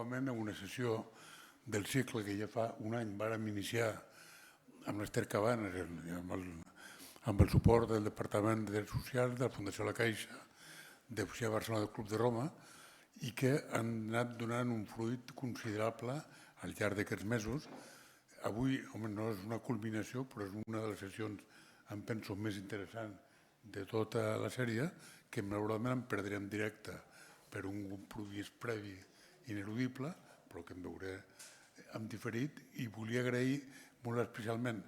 novament en una sessió del cicle que ja fa un any vàrem iniciar amb l'Ester Cabanes, amb el suport del Departament de Drets Socials, de la Fundació La Caixa, de Fusió Barcelona del Club de Roma, i que han anat donant un fruit considerable al llarg d'aquests mesos. Avui, home, no és una culminació, però és una de les sessions, em penso, més interessants de tota la sèrie, que malauradament em perdré en directe per un compromís previ ineludible, però que em veuré en diferit, i volia agrair molt especialment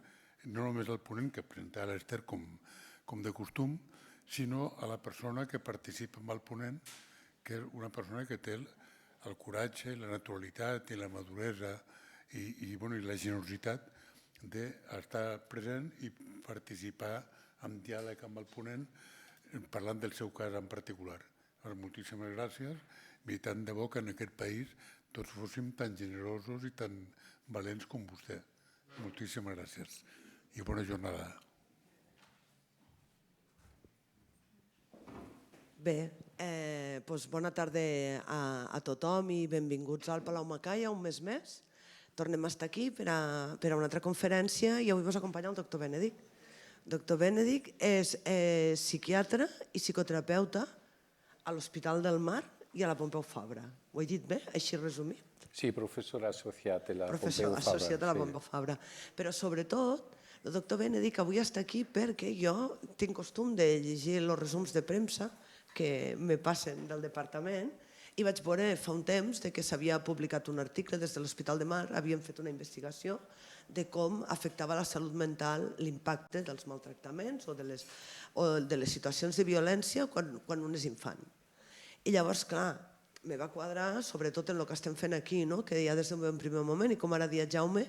no només al ponent que presentava l'Ester com de costum, sinó a la persona que participa amb el ponent, que és una persona que té el coratge, la naturalitat i la maduresa i la generositat d'estar present i participar en diàleg amb el ponent parlant del seu cas en particular. Moltíssimes gràcies i tant de bo que en aquest país tots fóssim tan generosos i tan valents com vostè. Moltíssimes gràcies i bona jornada. Bé, doncs bona tarda a tothom i benvinguts al Palau Macaya un mes més. Tornem a estar aquí per a una altra conferència i avui vos acompanya el doctor Benedict. El doctor Benedict és psiquiatre i psicoterapeuta a l'Hospital del Mar i a la Pompeu Fabra. Ho he dit bé, així resumit? Sí, professor associat a la Pompeu Fabra. Professor associat a la Pompeu Fabra. Però sobretot, el doctor Benedict avui està aquí perquè jo tinc costum de llegir els resums de premsa que me passen del departament i vaig veure fa un temps que s'havia publicat un article des de l'Hospital de Mar, havien fet una investigació de com afectava la salut mental l'impacte dels maltractaments o de les situacions de violència quan un és infant. I llavors, clar, me va quadrar, sobretot en el que estem fent aquí, que ja des d'un primer moment, i com ara dia Jaume,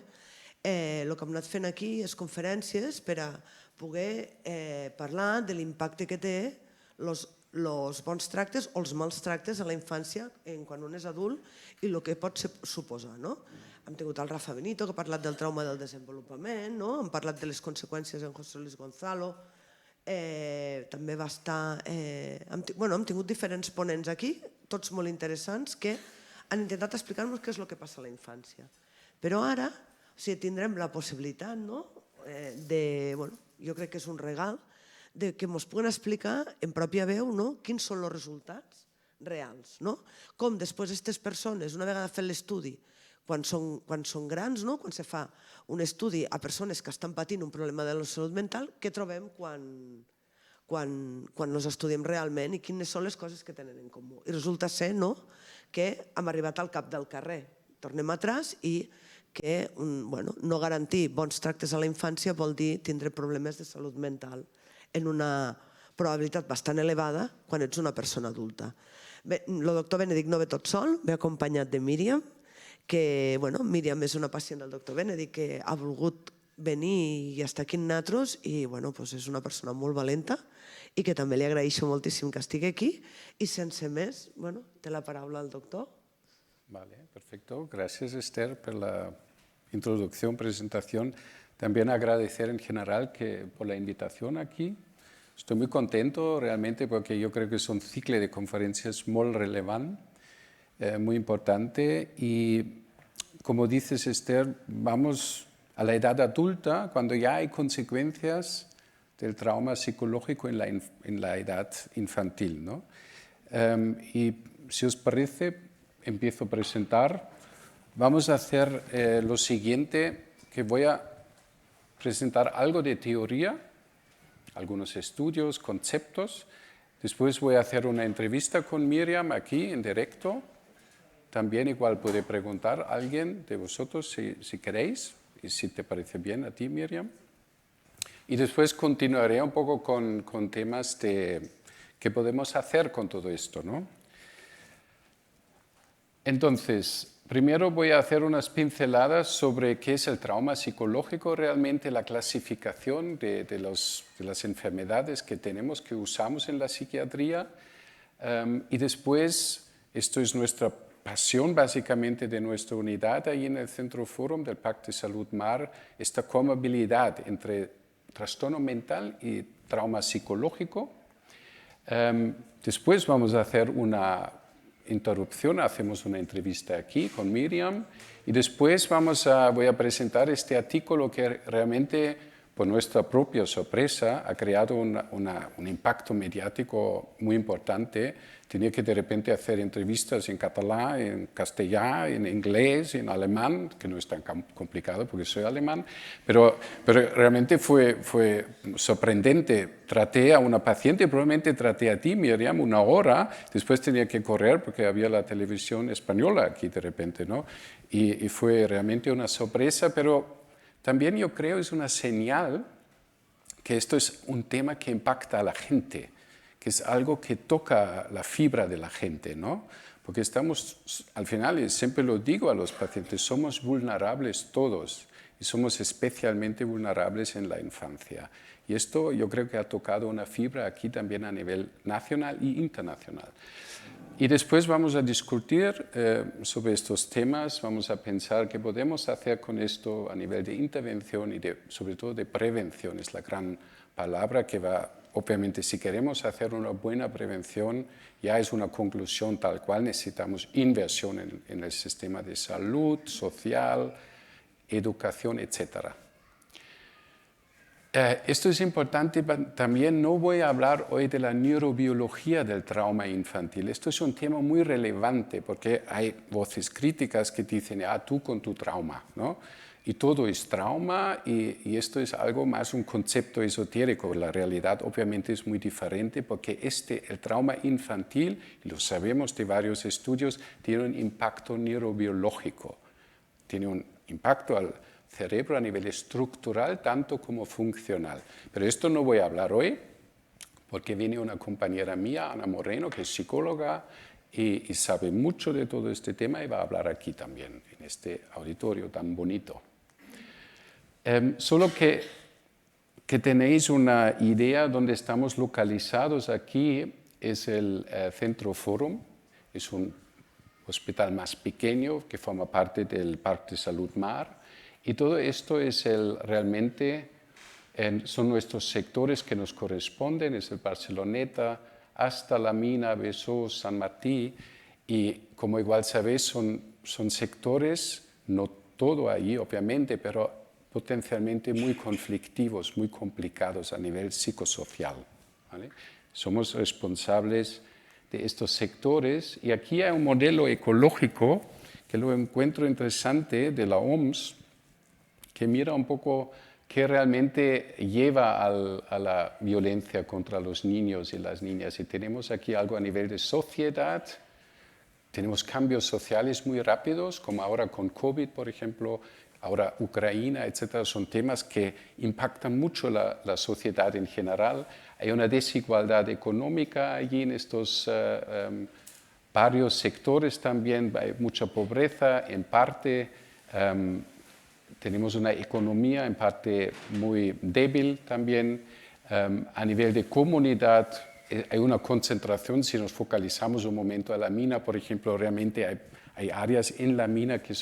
el que hem anat fent aquí és conferències per a poder parlar de l'impacte que té els bons tractes o els mals tractes a la infància quan un és adult i el que pot suposar. Hem tingut el Rafa Benito, que ha parlat del trauma del desenvolupament, hem parlat de les conseqüències en José Luis Gonzalo, també va estar... Hem tingut diferents ponents aquí, tots molt interessants, que han intentat explicar-nos què és el que passa a la infància. Però ara tindrem la possibilitat, jo crec que és un regal, que ens puguen explicar en pròpia veu quins són els resultats reals. Com després aquestes persones, una vegada fet l'estudi, quan són grans, quan se fa un estudi a persones que estan patint un problema de la salut mental, què trobem quan els estudiem realment i quines són les coses que tenen en comú. I resulta ser que hem arribat al cap del carrer. Tornem atrás i que no garantir bons tractes a la infància vol dir tindre problemes de salut mental en una probabilitat bastant elevada quan ets una persona adulta. El doctor Benedict no ve tot sol, ve acompanyat de Míriam, que Míriam és una pacient del doctor Benedict que ha volgut venir i estar aquí amb nosaltres i és una persona molt valenta i que també li agraeixo moltíssim que estigui aquí i sense més, té la paraula el doctor. Vale, perfecto. Gracias, Esther, por la introducción, presentación. También agradecer en general por la invitación aquí. Estoy muy contento realmente porque yo creo que es un ciclo de conferencias muy relevante, muy importante. Y como dices, Esther, vamos a la edad adulta cuando ya hay consecuencias del trauma psicológico en la edad infantil, ¿no? Y si os parece, empiezo a presentar. Vamos a hacer lo siguiente, que voy a presentar algo de teoría, algunos estudios, conceptos. Después voy a hacer una entrevista con Míriam aquí en directo. También igual puede preguntar a alguien de vosotros si queréis, y si te parece bien a ti, Míriam. Y después continuaré un poco con temas de qué podemos hacer con todo esto, ¿no? Entonces, primero voy a hacer unas pinceladas sobre qué es el trauma psicológico, realmente la clasificación de las enfermedades que tenemos, que usamos en la psiquiatría. Y después, esto es nuestra pasión básicamente de nuestra unidad ahí en el Centro Forum del Pacte Salud Mar, esta comorbilidad entre trastorno mental y trauma psicológico. Después vamos a hacer una interrupción hacemos una entrevista aquí con Miriam y después voy a presentar este artículo que realmente, por nuestra propia sorpresa, ha creado un impacto mediático muy importante. Tenía que de repente hacer entrevistas en catalán, en castellano, en inglés, en alemán, que no es tan complicado porque soy alemán, pero realmente fue sorprendente. Traté a una paciente, probablemente traté a ti, Miriam, 1 hora, después tenía que correr porque había la televisión española aquí de repente, ¿no? Y fue realmente una sorpresa, pero también yo creo es una señal que esto es un tema que impacta a la gente, que es algo que toca la fibra de la gente, ¿no? Porque estamos, al final, y siempre lo digo a los pacientes, somos vulnerables todos y somos especialmente vulnerables en la infancia. Y esto yo creo que ha tocado una fibra aquí también a nivel nacional e internacional. Y después vamos a discutir sobre estos temas, vamos a pensar qué podemos hacer con esto a nivel de intervención y sobre todo de prevención, es la gran palabra que va, obviamente si queremos hacer una buena prevención, ya es una conclusión tal cual, necesitamos inversión en el sistema de salud, social, educación, etcétera. Esto es importante también, no voy a hablar hoy de la neurobiología del trauma infantil. Esto es un tema muy relevante porque hay voces críticas que dicen, tú con tu trauma, ¿no? Y todo es trauma y esto es algo más un concepto esotérico. La realidad obviamente es muy diferente porque el trauma infantil, y lo sabemos de varios estudios, tiene un impacto neurobiológico, tiene un impacto al cerebro a nivel estructural tanto como funcional. Pero esto no voy a hablar hoy porque viene una compañera mía, Ana Moreno, que es psicóloga y sabe mucho de todo este tema y va a hablar aquí también, en este auditorio tan bonito. Solo que tenéis una idea donde estamos localizados aquí es el Centro Forum, es un hospital más pequeño que forma parte del Parque de Salud Mar. Y todo esto es realmente son nuestros sectores que nos corresponden, es el Barceloneta, hasta La Mina, Besós, Sant Martí, y como igual sabéis son sectores, no todo ahí obviamente, pero potencialmente muy conflictivos, muy complicados a nivel psicosocial, ¿vale? Somos responsables de estos sectores y aquí hay un modelo ecológico que lo encuentro interesante de la OMS, que mira un poco qué realmente lleva a la violencia contra los niños y las niñas. Y tenemos aquí algo a nivel de sociedad, tenemos cambios sociales muy rápidos, como ahora con COVID, por ejemplo, ahora Ucrania, etcétera, son temas que impactan mucho la sociedad en general. Hay una desigualdad económica allí en estos varios sectores también, hay mucha pobreza en parte. Tenemos una economía en parte muy débil también. A nivel de comunidad hay una concentración, si nos focalizamos un momento a la mina, por ejemplo, realmente hay áreas en la mina que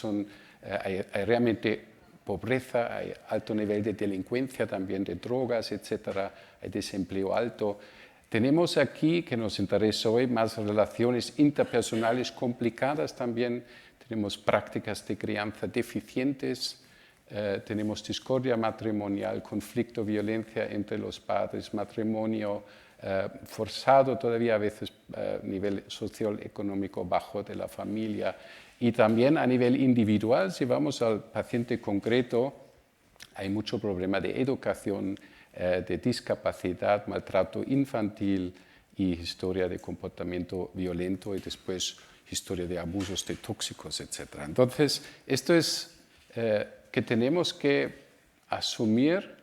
hay realmente pobreza, hay alto nivel de delincuencia también, de drogas, etcétera, hay desempleo alto. Tenemos aquí, que nos interesa hoy, más relaciones interpersonales complicadas también, tenemos prácticas de crianza deficientes, tenemos discordia matrimonial, conflicto, violencia entre los padres, matrimonio forzado todavía a veces nivel socioeconómico bajo de la familia y también a nivel individual, si vamos al paciente concreto, hay mucho problema de educación, de discapacidad, maltrato infantil y historia de comportamiento violento y después historia de abusos de tóxicos, etc. Entonces, esto es que tenemos que asumir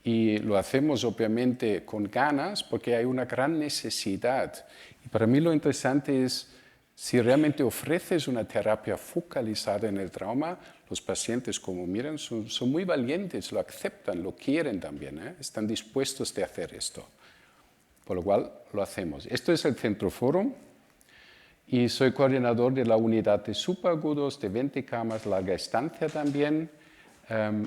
y lo hacemos obviamente con ganas porque hay una gran necesidad. Y para mí lo interesante es si realmente ofreces una terapia focalizada en el trauma, los pacientes, como miran, son muy valientes, lo aceptan, lo quieren también, están dispuestos a hacer esto. Por lo cual lo hacemos. Esto es el Centro Forum y soy coordinador de la unidad de superagudos de 20 camas, larga estancia también.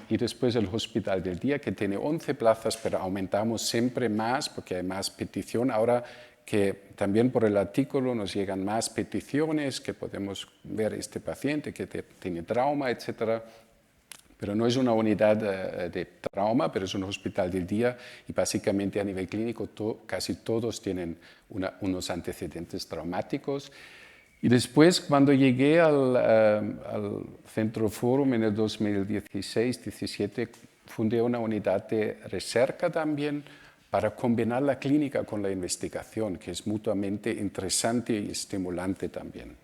Y después el Hospital del Día, que tiene 11 plazas, pero aumentamos siempre más porque hay más petición. Ahora que también por el artículo nos llegan más peticiones, que podemos ver este paciente que tiene trauma, etcétera. Pero no es una unidad de trauma, pero es un hospital del día y básicamente a nivel clínico casi todos tienen unos antecedentes traumáticos. Y después, cuando llegué al Centro Forum en el 2016-17, fundé una unidad de recerca también para combinar la clínica con la investigación, que es mutuamente interesante y estimulante también.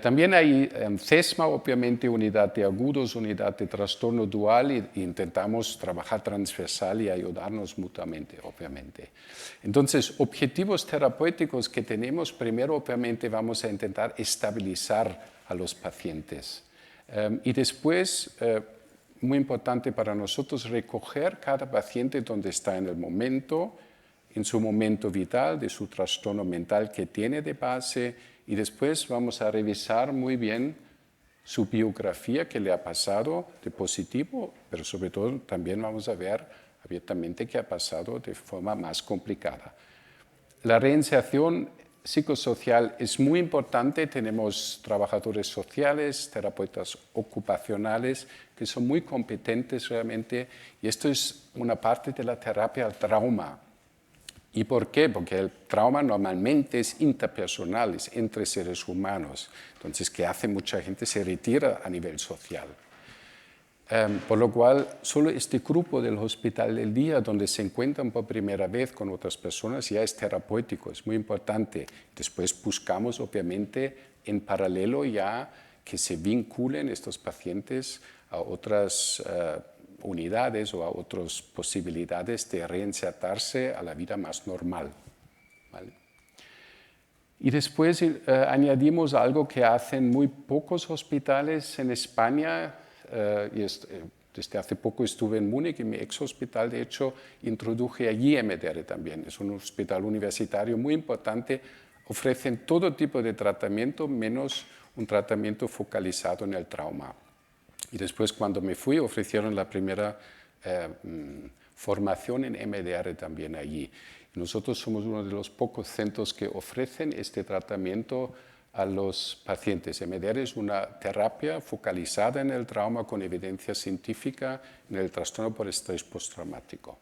También hay CESMA, obviamente, unidad de agudos, unidad de trastorno dual, y intentamos trabajar transversal y ayudarnos mutuamente, obviamente. Entonces, objetivos terapéuticos que tenemos, primero, obviamente, vamos a intentar estabilizar a los pacientes. Y después, muy importante para nosotros, recoger cada paciente donde está en el momento, en su momento vital, de su trastorno mental que tiene de base, y después vamos a revisar muy bien su biografía, qué le ha pasado de positivo, pero sobre todo también vamos a ver abiertamente qué ha pasado de forma más complicada. La reinserción psicosocial es muy importante. Tenemos trabajadores sociales, terapeutas ocupacionales que son muy competentes realmente, y esto es una parte de la terapia al trauma. ¿Y por qué? Porque el trauma normalmente es interpersonal, es entre seres humanos. Entonces, ¿qué hace mucha gente? Se retira a nivel social. Por lo cual, solo este grupo del hospital del día, donde se encuentran por primera vez con otras personas, ya es terapéutico, es muy importante. Después buscamos, obviamente, en paralelo ya que se vinculen estos pacientes a otras unidades o a otras posibilidades de reinsertarse a la vida más normal. ¿Vale? Y después añadimos algo que hacen muy pocos hospitales en España. Desde hace poco estuve en Múnich, en mi ex hospital, de hecho, introduje allí EMDR también. Es un hospital universitario muy importante. Ofrecen todo tipo de tratamiento, menos un tratamiento focalizado en el trauma. Y después, cuando me fui, ofrecieron la primera formación en EMDR también allí. Y nosotros somos uno de los pocos centros que ofrecen este tratamiento a los pacientes. EMDR es una terapia focalizada en el trauma con evidencia científica en el trastorno por estrés postraumático.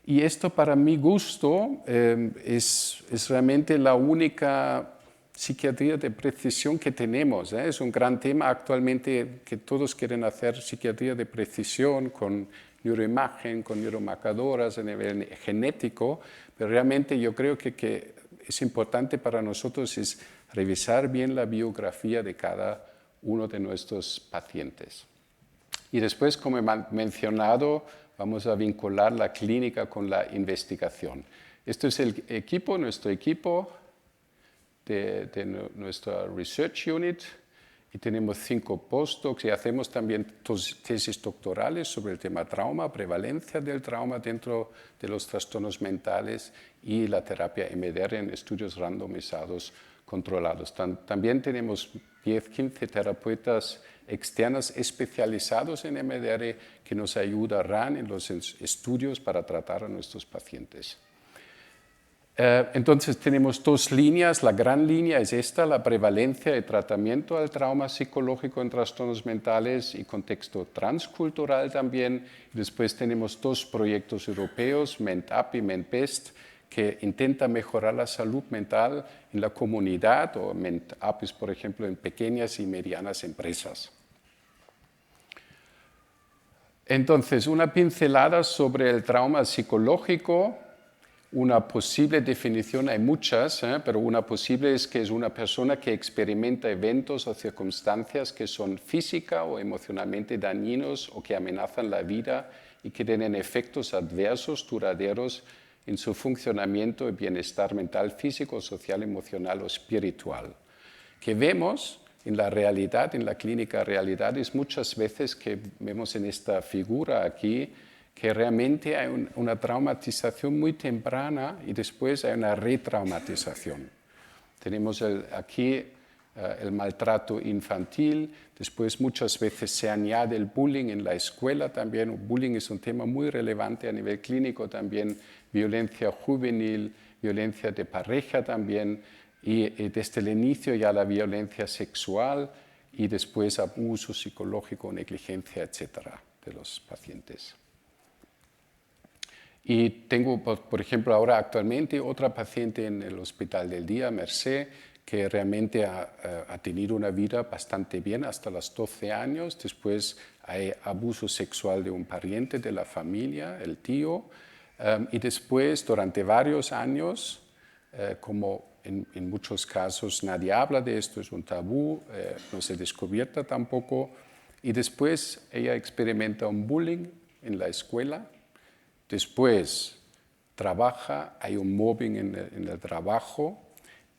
Y esto, para mi gusto, es realmente la única psiquiatría de precisión que tenemos. Es un gran tema actualmente que todos quieren hacer psiquiatría de precisión con neuroimagen, con neuromarcadoras a nivel genético, pero realmente yo creo que es importante para nosotros es revisar bien la biografía de cada uno de nuestros pacientes. Y después, como he mencionado, vamos a vincular la clínica con la investigación. Esto es el equipo, nuestro equipo de nuestra Research Unit, y tenemos 5 postdocs y hacemos también tesis doctorales sobre el tema trauma, prevalencia del trauma dentro de los trastornos mentales y la terapia EMDR en estudios randomizados controlados. También tenemos 10-15 terapeutas externos especializados en EMDR que nos ayudarán en los estudios para tratar a nuestros pacientes. Entonces tenemos 2 líneas. La gran línea es esta, la prevalencia y tratamiento al trauma psicológico en trastornos mentales y contexto transcultural también. Después tenemos 2 proyectos europeos, MentUp y MentBest, que intenta mejorar la salud mental en la comunidad, o MentUp es, por ejemplo, en pequeñas y medianas empresas. Entonces, una pincelada sobre el trauma psicológico. Una posible definición, hay muchas, pero una posible es que es una persona que experimenta eventos o circunstancias que son física o emocionalmente dañinos o que amenazan la vida y que tienen efectos adversos duraderos en su funcionamiento y bienestar mental, físico, social, emocional o espiritual. Que vemos en la realidad, en la clínica realidad, es muchas veces que vemos en esta figura aquí que realmente hay una traumatización muy temprana y después hay una retraumatización. Tenemos aquí el maltrato infantil, después muchas veces se añade el bullying en la escuela también. El bullying es un tema muy relevante a nivel clínico también, violencia juvenil, violencia de pareja también, y desde el inicio ya la violencia sexual y después abuso psicológico, negligencia, etcétera, de los pacientes. Y tengo, por ejemplo, ahora actualmente otra paciente en el Hospital del Día, Mercè, que realmente ha tenido una vida bastante bien hasta los 12 años. Después hay abuso sexual de un pariente de la familia, el tío. Y después, durante varios años, como en muchos casos nadie habla de esto, es un tabú, no se descubierta tampoco. Y después ella experimenta un bullying en la escuela. Después trabaja, hay un mobbing en el trabajo.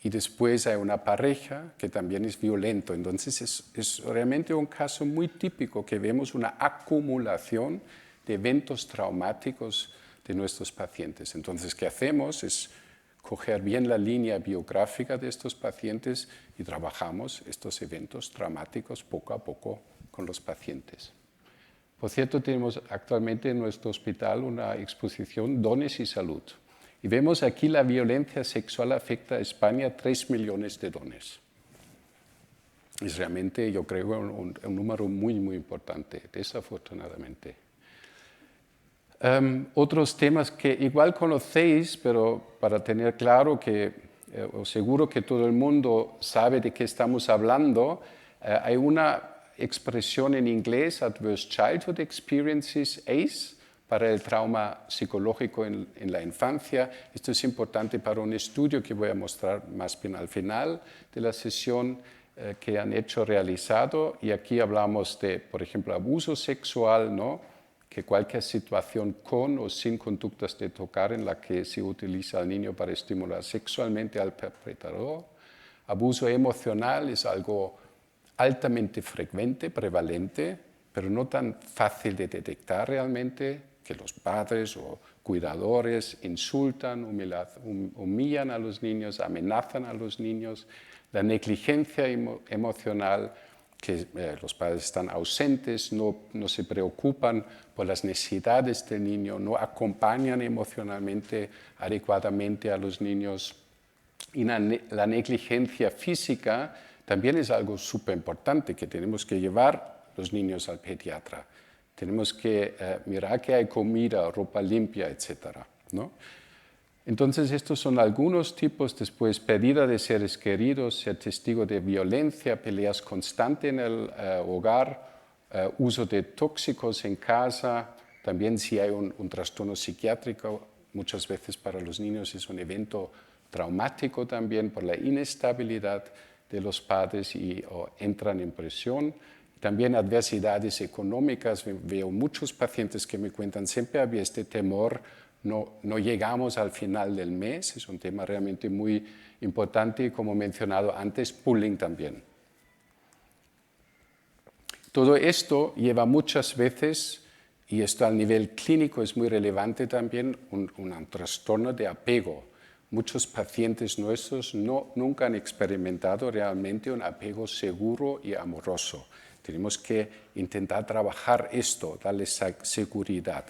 Y después hay una pareja que también es violento. Entonces es realmente un caso muy típico que vemos una acumulación de eventos traumáticos de nuestros pacientes. Entonces, ¿qué hacemos? Es coger bien la línea biográfica de estos pacientes y trabajamos estos eventos traumáticos poco a poco con los pacientes. Por cierto, tenemos actualmente en nuestro hospital una exposición Dones y Salud. Y vemos aquí la violencia sexual afecta a España 3 millones de dones. Es realmente, yo creo, un número muy, muy importante, desafortunadamente. Otros temas que igual conocéis, pero para tener claro que, os seguro que todo el mundo sabe de qué estamos hablando, hay una expresión en inglés, Adverse Childhood Experiences, ACE, para el trauma psicológico en la infancia. Esto es importante para un estudio que voy a mostrar más bien al final de la sesión que han realizado. Y aquí hablamos de, por ejemplo, abuso sexual, ¿no? Que cualquier situación con o sin conductas de tocar en la que se utiliza al niño para estimular sexualmente al perpetrador. Abuso emocional es algo altamente frecuente, prevalente, pero no tan fácil de detectar realmente, que los padres o cuidadores insultan, humillan a los niños, amenazan a los niños. La negligencia emocional, que los padres están ausentes, no se preocupan por las necesidades del niño, no acompañan emocionalmente adecuadamente a los niños. Y la negligencia física también es algo súper importante, que tenemos que llevar los niños al pediatra. Tenemos que mirar que hay comida, ropa limpia, etc., ¿no? Entonces, estos son algunos tipos. Después, pérdida de seres queridos, ser testigo de violencia, peleas constantes en el hogar, uso de tóxicos en casa. También si hay un trastorno psiquiátrico, muchas veces para los niños es un evento traumático también por la inestabilidad de los padres o entran en presión. También adversidades económicas. Veo muchos pacientes que me cuentan, siempre había este temor, no llegamos al final del mes. Es un tema realmente muy importante y, como mencionado antes, bullying también. Todo esto lleva muchas veces, y esto al nivel clínico es muy relevante también, un trastorno de apego. Muchos pacientes nuestros nunca han experimentado realmente un apego seguro y amoroso. Tenemos que intentar trabajar esto, darles seguridad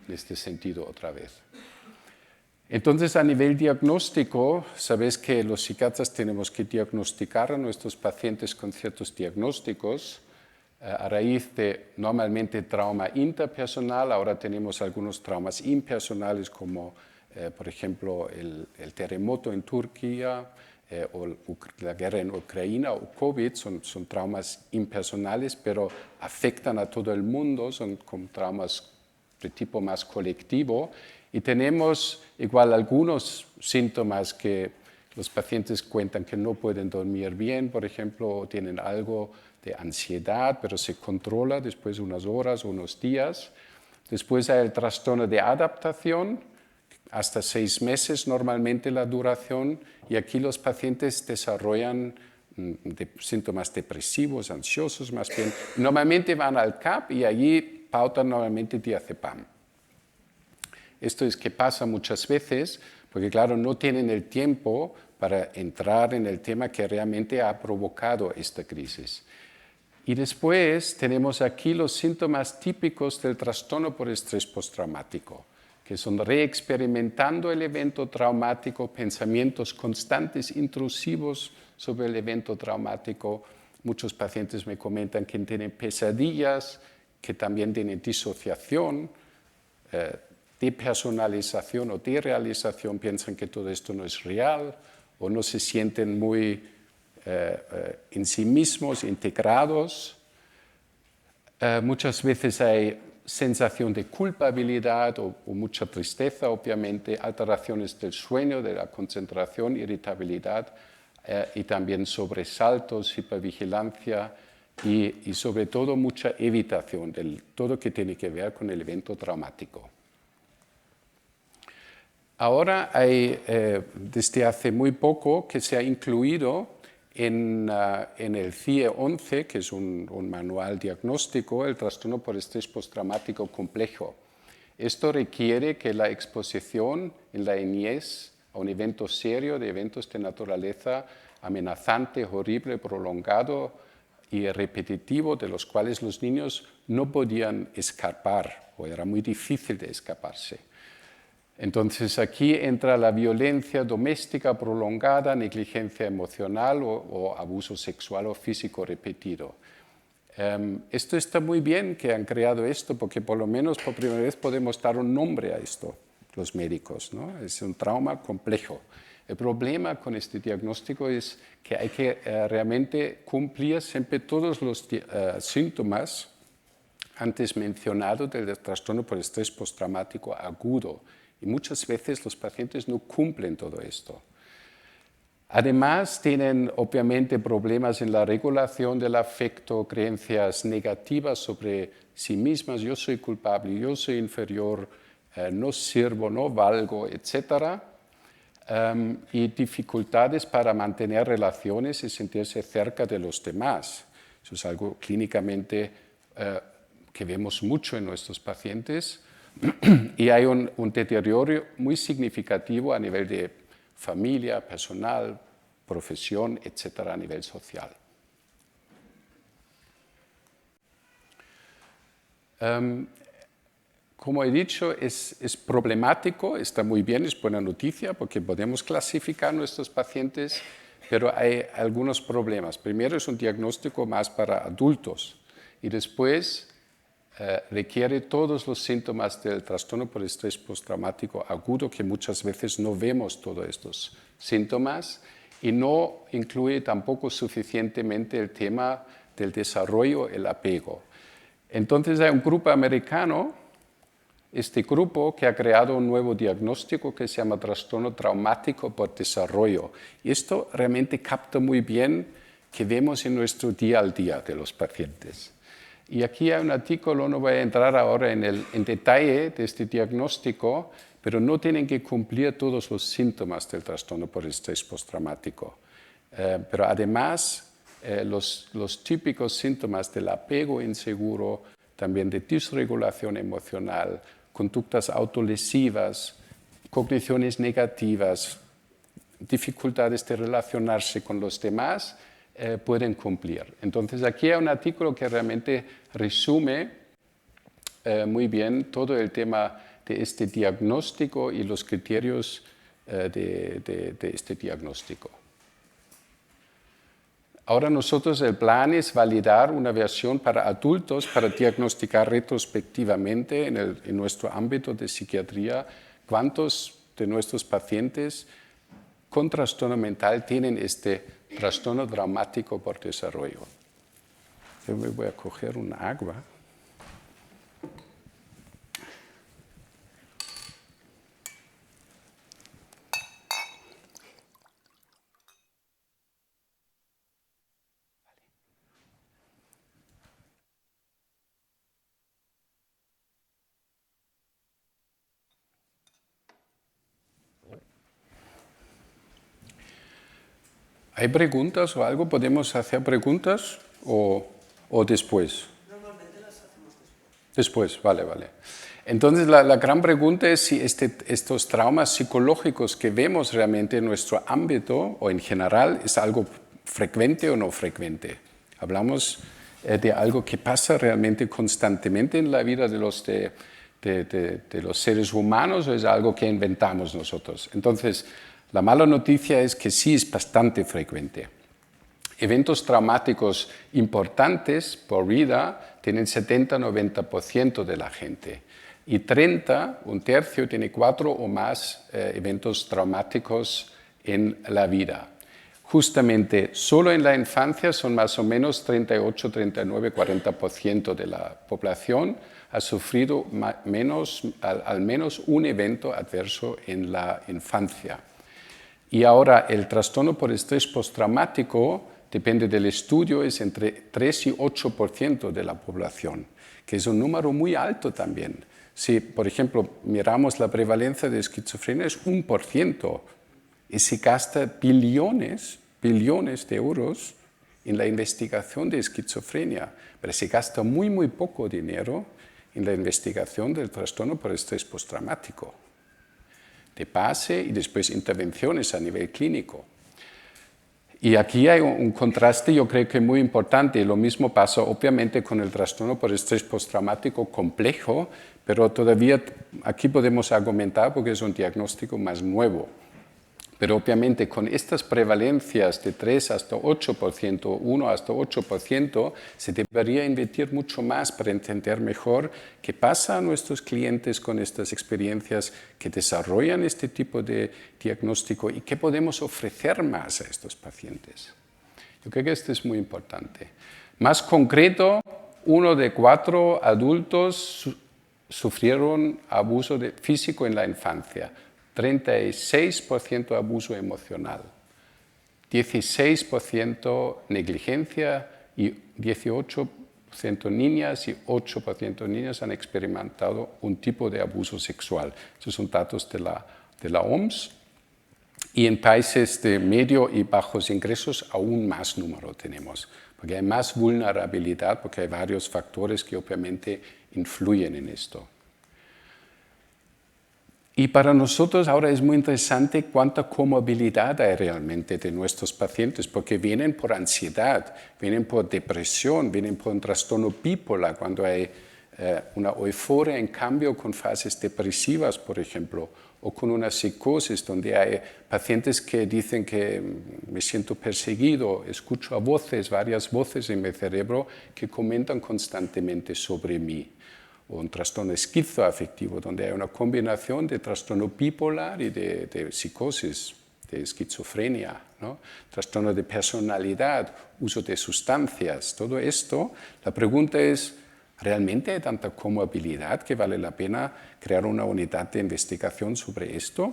en este sentido otra vez. Entonces, a nivel diagnóstico, sabéis que los psiquiatras tenemos que diagnosticar a nuestros pacientes con ciertos diagnósticos a raíz de normalmente trauma interpersonal. Ahora tenemos algunos traumas impersonales como, por ejemplo, el terremoto en Turquía, o la guerra en Ucrania o COVID, son traumas impersonales, pero afectan a todo el mundo, son como traumas de tipo más colectivo. Y tenemos igual algunos síntomas que los pacientes cuentan que no pueden dormir bien, por ejemplo, o tienen algo de ansiedad, pero se controla después de unas horas o unos días. Después hay el trastorno de adaptación, hasta 6 meses normalmente la duración, y aquí los pacientes desarrollan síntomas depresivos, ansiosos más bien. Normalmente van al CAP y allí pautan normalmente diazepam. Esto es que pasa muchas veces, porque claro, no tienen el tiempo para entrar en el tema que realmente ha provocado esta crisis. Y después tenemos aquí los síntomas típicos del trastorno por estrés postraumático, que son reexperimentando el evento traumático, pensamientos constantes, intrusivos sobre el evento traumático. Muchos pacientes me comentan que tienen pesadillas, que también tienen disociación, depersonalización o derealización, piensan que todo esto no es real o no se sienten muy en sí mismos, integrados. Muchas veces hay sensación de culpabilidad o mucha tristeza, obviamente, alteraciones del sueño, de la concentración, irritabilidad y también sobresaltos, hipervigilancia y sobre todo mucha evitación de todo que tiene que ver con el evento traumático. Ahora hay, desde hace muy poco, que se ha incluido en el CIE-11, que es un manual diagnóstico, el trastorno por estrés postraumático complejo. Esto requiere que la exposición en la niñez a un evento serio, de eventos de naturaleza amenazante, horrible, prolongado y repetitivo, de los cuales los niños no podían escapar, o era muy difícil de escaparse. Entonces aquí entra la violencia doméstica prolongada, negligencia emocional o abuso sexual o físico repetido. Esto está muy bien que han creado esto, porque por lo menos por primera vez podemos dar un nombre a esto, los médicos, ¿no? Es un trauma complejo. El problema con este diagnóstico es que hay que realmente cumplir siempre todos los síntomas antes mencionados del trastorno por estrés postraumático agudo. Y muchas veces los pacientes no cumplen todo esto. Además, tienen obviamente problemas en la regulación del afecto, creencias negativas sobre sí mismas, yo soy culpable, yo soy inferior, no sirvo, no valgo, etc. Y dificultades para mantener relaciones y sentirse cerca de los demás. Eso es algo clínicamente que vemos mucho en nuestros pacientes. Y hay un deterioro muy significativo a nivel de familia, personal, profesión, etcétera, a nivel social. Como he dicho, es problemático, está muy bien, es buena noticia porque podemos clasificar nuestros pacientes, pero hay algunos problemas. Primero es un diagnóstico más para adultos y después requiere todos los síntomas del trastorno por estrés postraumático agudo, que muchas veces no vemos todos estos síntomas, y no incluye tampoco suficientemente el tema del desarrollo, el apego. Entonces hay un grupo americano, este grupo, que ha creado un nuevo diagnóstico que se llama trastorno traumático por desarrollo. Y esto realmente capta muy bien que vemos en nuestro día al día de los pacientes. Y aquí hay un artículo, no voy a entrar ahora en detalle de este diagnóstico, pero no tienen que cumplir todos los síntomas del trastorno por estrés postraumático. Pero además, los típicos síntomas del apego inseguro, también de disregulación emocional, conductas autolesivas, cogniciones negativas, dificultades de relacionarse con los demás, pueden cumplir. Entonces aquí hay un artículo que realmente resume muy bien todo el tema de este diagnóstico y los criterios de este diagnóstico. Ahora nosotros el plan es validar una versión para adultos para diagnosticar retrospectivamente en nuestro ámbito de psiquiatría cuántos de nuestros pacientes con trastorno mental tienen este trastorno traumático por desarrollo. Yo me voy a coger un agua. ¿Hay preguntas o algo? ¿Podemos hacer preguntas o después? Normalmente las hacemos después. Después, vale. Entonces la gran pregunta es si estos traumas psicológicos que vemos realmente en nuestro ámbito o en general es algo frecuente o no frecuente. Hablamos de algo que pasa realmente constantemente en la vida de de los seres humanos o es algo que inventamos nosotros? Entonces, la mala noticia es que sí es bastante frecuente. Eventos traumáticos importantes por vida tienen 70-90% de la gente. Y 30, un tercio, tiene 4 o más eventos traumáticos en la vida. Justamente solo en la infancia son más o menos 38, 39, 40% de la población ha sufrido al menos un evento adverso en la infancia. Y ahora el trastorno por estrés postraumático, depende del estudio, es entre 3 y 8% de la población, que es un número muy alto también. Si, por ejemplo, miramos la prevalencia de esquizofrenia, es 1%, y se gasta billones de euros en la investigación de esquizofrenia, pero se gasta muy, muy poco dinero en la investigación del trastorno por estrés postraumático, de base y después intervenciones a nivel clínico. Y aquí hay un contraste, yo creo que muy importante. Lo mismo pasa obviamente con el trastorno por estrés postraumático complejo, pero todavía aquí podemos argumentar porque es un diagnóstico más nuevo. Pero obviamente con estas prevalencias de 3 hasta 8%, 1 hasta 8%, se debería invertir mucho más para entender mejor qué pasa a nuestros clientes con estas experiencias, que desarrollan este tipo de diagnóstico y qué podemos ofrecer más a estos pacientes. Yo creo que esto es muy importante. Más concreto, 1 de 4 adultos sufrieron abuso físico en la infancia. 36% abuso emocional, 16% negligencia y 18% niñas y 8% niñas han experimentado un tipo de abuso sexual. Estos son datos de la OMS. Y en países de medio y bajos ingresos aún más número tenemos, porque hay más vulnerabilidad, porque hay varios factores que obviamente influyen en esto. Y para nosotros ahora es muy interesante cuánta comorbilidad hay realmente de nuestros pacientes, porque vienen por ansiedad, vienen por depresión, vienen por un trastorno bipolar, cuando hay una euforia en cambio con fases depresivas, por ejemplo, o con una psicosis, donde hay pacientes que dicen que me siento perseguido, escucho a voces, varias voces en mi cerebro que comentan constantemente sobre mí. O un trastorno esquizoafectivo, donde hay una combinación de trastorno bipolar y de psicosis, de esquizofrenia, ¿no? Trastorno de personalidad, uso de sustancias, todo esto. La pregunta es, ¿realmente hay tanta comorbilidad que vale la pena crear una unidad de investigación sobre esto?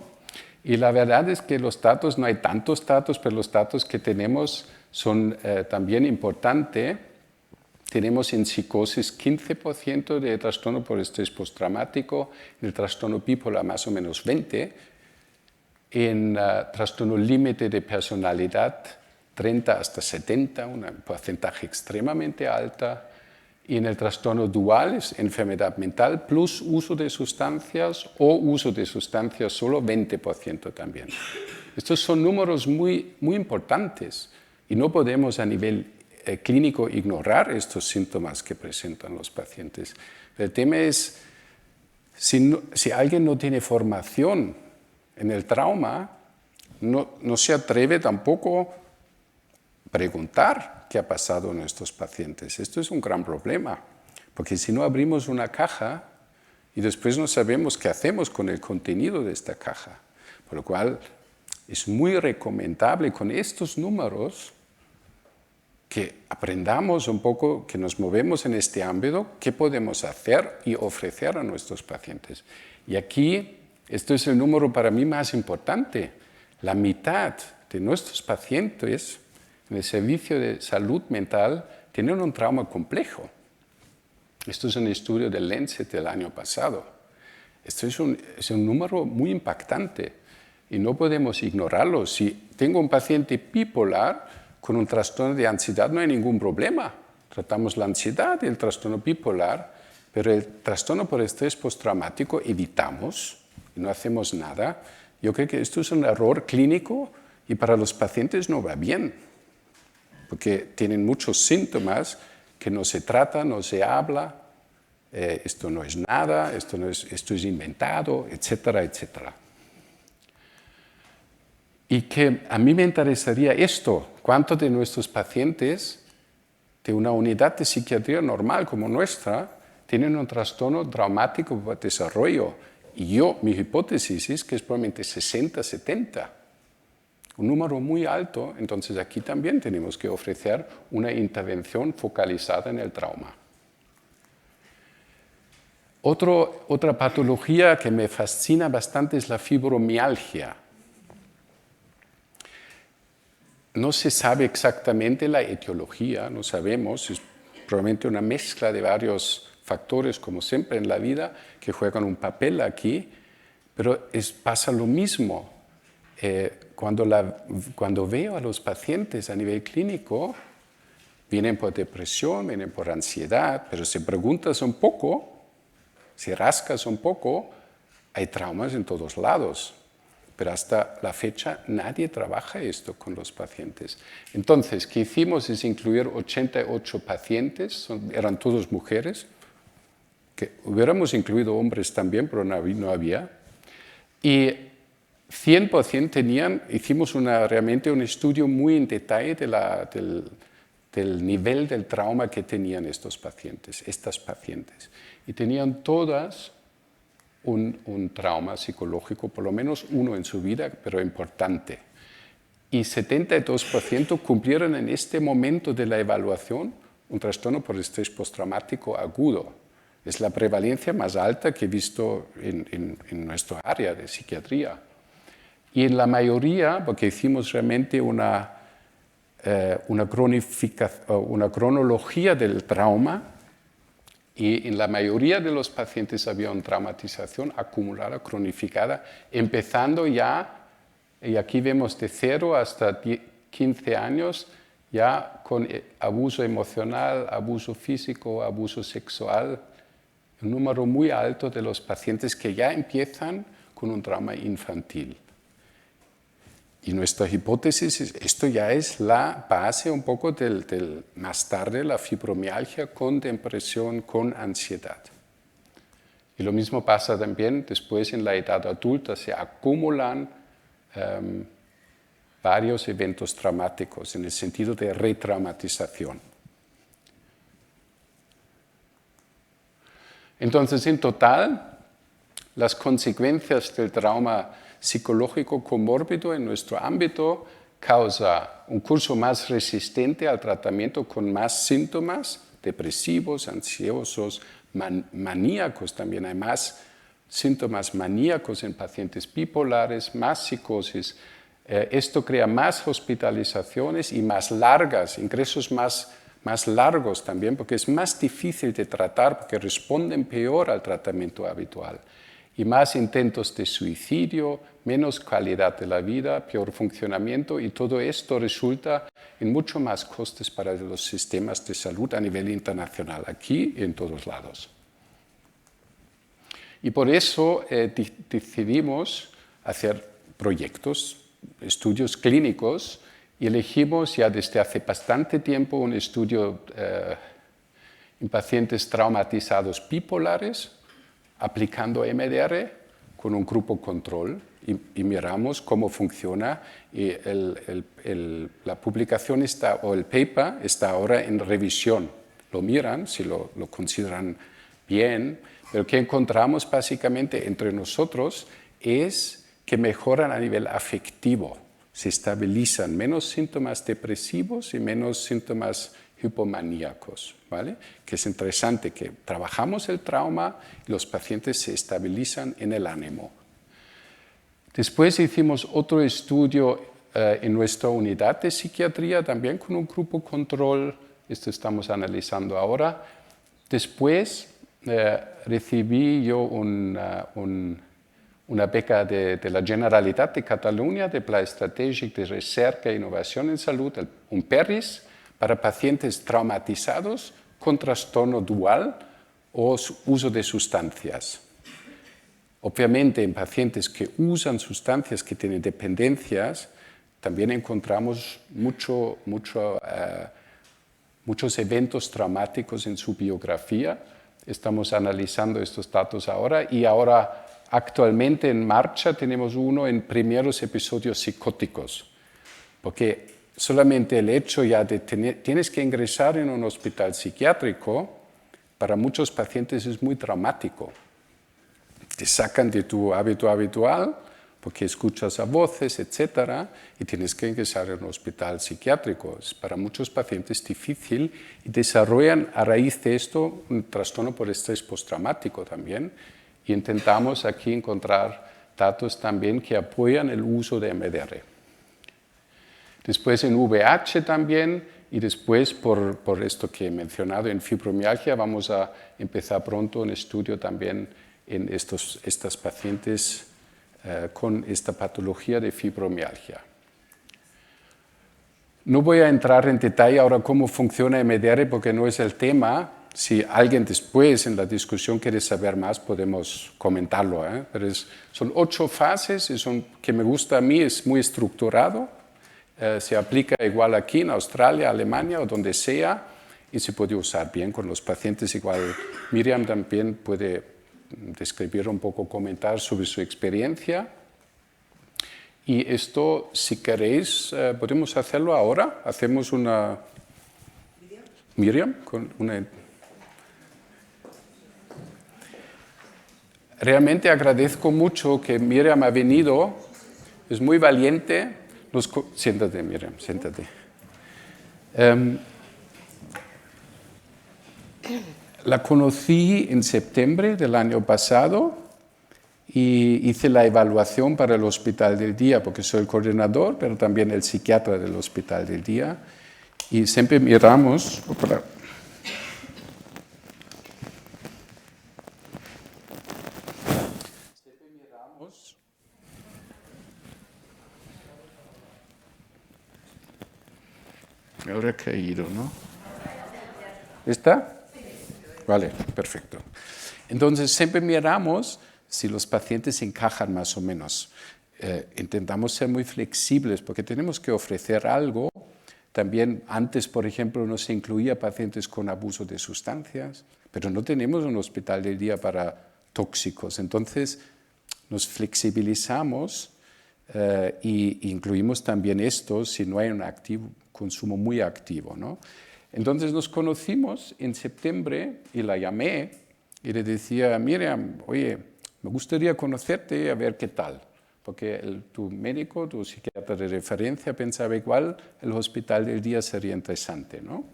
Y la verdad es que los datos, no hay tantos datos, pero los datos que tenemos son también importantes. Tenemos en psicosis 15% de trastorno por estrés postraumático, en el trastorno bipolar más o menos 20%, en trastorno límite de personalidad 30 hasta 70%, un porcentaje extremadamente alto, y en el trastorno dual, es enfermedad mental plus uso de sustancias o uso de sustancias solo 20% también. Estos son números muy, muy importantes y no podemos a nivel clínico ignorar estos síntomas que presentan los pacientes. El tema es, si alguien no tiene formación en el trauma, no se atreve tampoco a preguntar qué ha pasado en nuestros pacientes. Esto es un gran problema, porque si no abrimos una caja y después no sabemos qué hacemos con el contenido de esta caja, por lo cual es muy recomendable con estos números que aprendamos un poco, que nos movemos en este ámbito, qué podemos hacer y ofrecer a nuestros pacientes. Y aquí, esto es el número para mí más importante. La mitad de nuestros pacientes en el servicio de salud mental tienen un trauma complejo. Esto es un estudio del Lancet del año pasado. Esto es un número muy impactante y no podemos ignorarlo. Si tengo un paciente bipolar, con un trastorno de ansiedad no hay ningún problema. Tratamos la ansiedad y el trastorno bipolar, pero el trastorno por estrés postraumático evitamos y no hacemos nada. Yo creo que esto es un error clínico y para los pacientes no va bien, porque tienen muchos síntomas que no se trata, no se habla esto no es nada, esto es inventado, etcétera, etcétera. Y que a mí me interesaría esto, ¿cuántos de nuestros pacientes de una unidad de psiquiatría normal como nuestra tienen un trastorno traumático por desarrollo? Y mi hipótesis es que es probablemente 60, 70. Un número muy alto, entonces aquí también tenemos que ofrecer una intervención focalizada en el trauma. Otra patología que me fascina bastante es la fibromialgia. No se sabe exactamente la etiología, no sabemos, es probablemente una mezcla de varios factores, como siempre en la vida, que juegan un papel aquí, pero pasa lo mismo. Cuando veo a los pacientes a nivel clínico, vienen por depresión, vienen por ansiedad, pero si preguntas un poco, si rascas un poco, hay traumas en todos lados. Pero hasta la fecha nadie trabaja esto con los pacientes. Entonces, ¿qué hicimos? Es incluir 88 pacientes, eran todos mujeres, que hubiéramos incluido hombres también, pero no había. Y 100% hicimos realmente un estudio muy en detalle del nivel del trauma que tenían estas pacientes. Y tenían todas un trauma psicológico, por lo menos uno en su vida, pero importante. Y 72% cumplieron en este momento de la evaluación un trastorno por estrés postraumático agudo. Es la prevalencia más alta que he visto en nuestra área de psiquiatría. Y en la mayoría, porque hicimos realmente una cronología del trauma, y en la mayoría de los pacientes había una traumatización acumulada, cronificada, empezando ya, y aquí vemos de 0 hasta 15 años, ya con abuso emocional, abuso físico, abuso sexual, un número muy alto de los pacientes que ya empiezan con un trauma infantil. Y nuestra hipótesis es, esto ya es la base un poco del más tarde, la fibromialgia con depresión, con ansiedad. Y lo mismo pasa también después en la edad adulta, se acumulan varios eventos traumáticos en el sentido de retraumatización. Entonces, en total, las consecuencias del trauma psicológico comórbido en nuestro ámbito causa un curso más resistente al tratamiento con más síntomas depresivos, ansiosos, maníacos. También hay más síntomas maníacos en pacientes bipolares, más psicosis. Esto crea más hospitalizaciones y más largas, ingresos más largos también, porque es más difícil de tratar, porque responden peor al tratamiento habitual. Y más intentos de suicidio, menos calidad de la vida, peor funcionamiento, y todo esto resulta en mucho más costes para los sistemas de salud a nivel internacional, aquí y en todos lados. Y por eso decidimos hacer proyectos, estudios clínicos, y elegimos ya desde hace bastante tiempo un estudio en pacientes traumatizados bipolares, aplicando MDR con un grupo control y miramos cómo funciona. Y la publicación o el paper está ahora en revisión. Lo miran, si lo consideran bien, pero que encontramos básicamente entre nosotros es que mejoran a nivel afectivo, se estabilizan, menos síntomas depresivos y menos síntomas hipomaníacos, ¿vale? Que es interesante que trabajamos el trauma y los pacientes se estabilizan en el ánimo. Después hicimos otro estudio en nuestra unidad de psiquiatría, también con un grupo control, esto estamos analizando ahora. Después recibí yo una beca de la Generalitat de Catalunya, de Pla Estratègic de Recerca e Innovación en Salud, un PERRIS, para pacientes traumatizados con trastorno dual o uso de sustancias. Obviamente, en pacientes que usan sustancias que tienen dependencias, también encontramos muchos eventos traumáticos en su biografía, Estamos analizando estos datos ahora y ahora actualmente en marcha tenemos uno en primeros episodios psicóticos, porque solamente el hecho ya de tienes que ingresar en un hospital psiquiátrico, para muchos pacientes es muy traumático. Te sacan de tu hábito habitual porque escuchas a voces, etc., y tienes que ingresar en un hospital psiquiátrico. Es para muchos pacientes difícil y desarrollan a raíz de esto un trastorno por estrés postraumático también. Y intentamos aquí encontrar datos también que apoyan el uso de MDR. Después en VIH también, y después por esto que he mencionado en fibromialgia, vamos a empezar pronto un estudio también en estas pacientes con esta patología de fibromialgia. No voy a entrar en detalle ahora cómo funciona MDR porque no es el tema. Si alguien después en la discusión quiere saber más, podemos comentarlo. Pero son 8 fases, que me gusta a mí, es muy estructurado. Se aplica igual aquí en Australia, Alemania o donde sea y se puede usar bien con los pacientes. Igual Miriam también puede describir un poco, comentar sobre su experiencia. Y esto, si queréis, podemos hacerlo ahora. Hacemos una... Miriam, con una... Realmente agradezco mucho que Miriam ha venido. Es muy valiente. Siéntate, Miriam, siéntate. La conocí en septiembre del año pasado y hice la evaluación para el Hospital del Día, porque soy el coordinador, pero también el psiquiatra del Hospital del Día. Y siempre miramos... Ahora ha caído, ¿no? ¿Está? Vale, perfecto. Entonces, siempre miramos si los pacientes encajan más o menos. Intentamos ser muy flexibles porque tenemos que ofrecer algo. También antes, por ejemplo, no se incluía pacientes con abuso de sustancias, pero no tenemos un hospital del día para tóxicos. Entonces, nos flexibilizamos e incluimos también esto si no hay un consumo muy activo, ¿no? Entonces nos conocimos en septiembre y la llamé y le decía, Miriam, oye, me gustaría conocerte a ver qué tal, porque tu médico, tu psiquiatra de referencia pensaba igual, el hospital del día sería interesante, ¿no?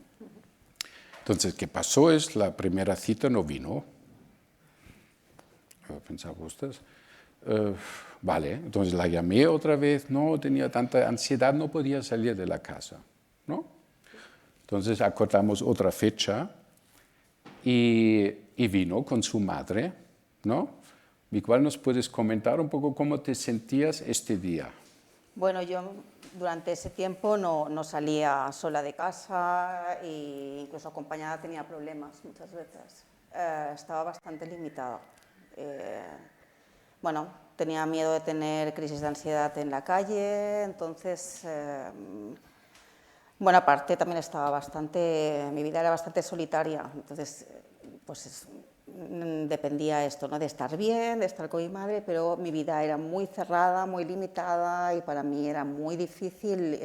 Entonces, ¿qué pasó? Es la primera cita no vino. Pensaba, ¿ustedes? Vale, entonces la llamé otra vez, no, tenía tanta ansiedad, no podía salir de la casa, ¿no? Entonces acordamos otra fecha y vino con su madre, ¿no? Igual nos puedes comentar un poco cómo te sentías este día. Bueno, yo durante ese tiempo no salía sola de casa e incluso acompañada tenía problemas muchas veces. Estaba bastante limitada. Bueno, tenía miedo de tener crisis de ansiedad en la calle, entonces... Bueno, aparte también mi vida era bastante solitaria, entonces pues dependía esto, ¿no? De estar bien, de estar con mi madre, pero mi vida era muy cerrada, muy limitada y para mí era muy difícil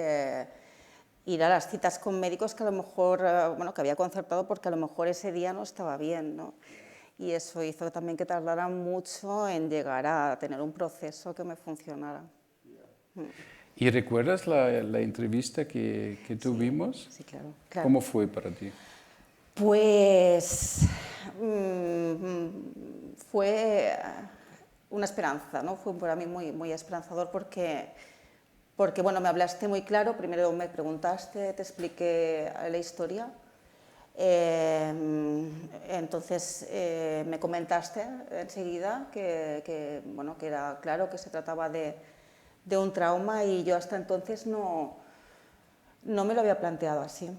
ir a las citas con médicos que a lo mejor, que había concertado porque a lo mejor ese día no estaba bien, ¿no? Y eso hizo también que tardara mucho en llegar a tener un proceso que me funcionara. ¿Y recuerdas la entrevista que tuvimos? Sí, claro. ¿Cómo fue para ti? Pues fue una esperanza, ¿no? Fue para mí muy esperanzador porque bueno, me hablaste muy claro, primero me preguntaste, te expliqué la historia, entonces me comentaste enseguida que era claro que se trataba de un trauma y yo hasta entonces no me lo había planteado así.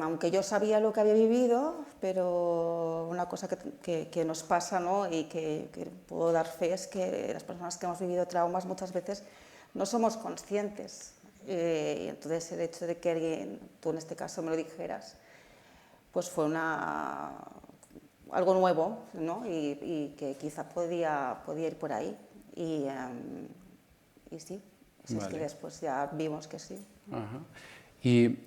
Aunque yo sabía lo que había vivido, pero una cosa que nos pasa, ¿no? Y que puedo dar fe es que las personas que hemos vivido traumas muchas veces no somos conscientes. Y entonces el hecho de que alguien, tú en este caso, me lo dijeras, pues fue una algo nuevo, ¿no? Y que quizá podía ir por ahí. Y sí, si es que después ya vimos que sí. Ajá. Y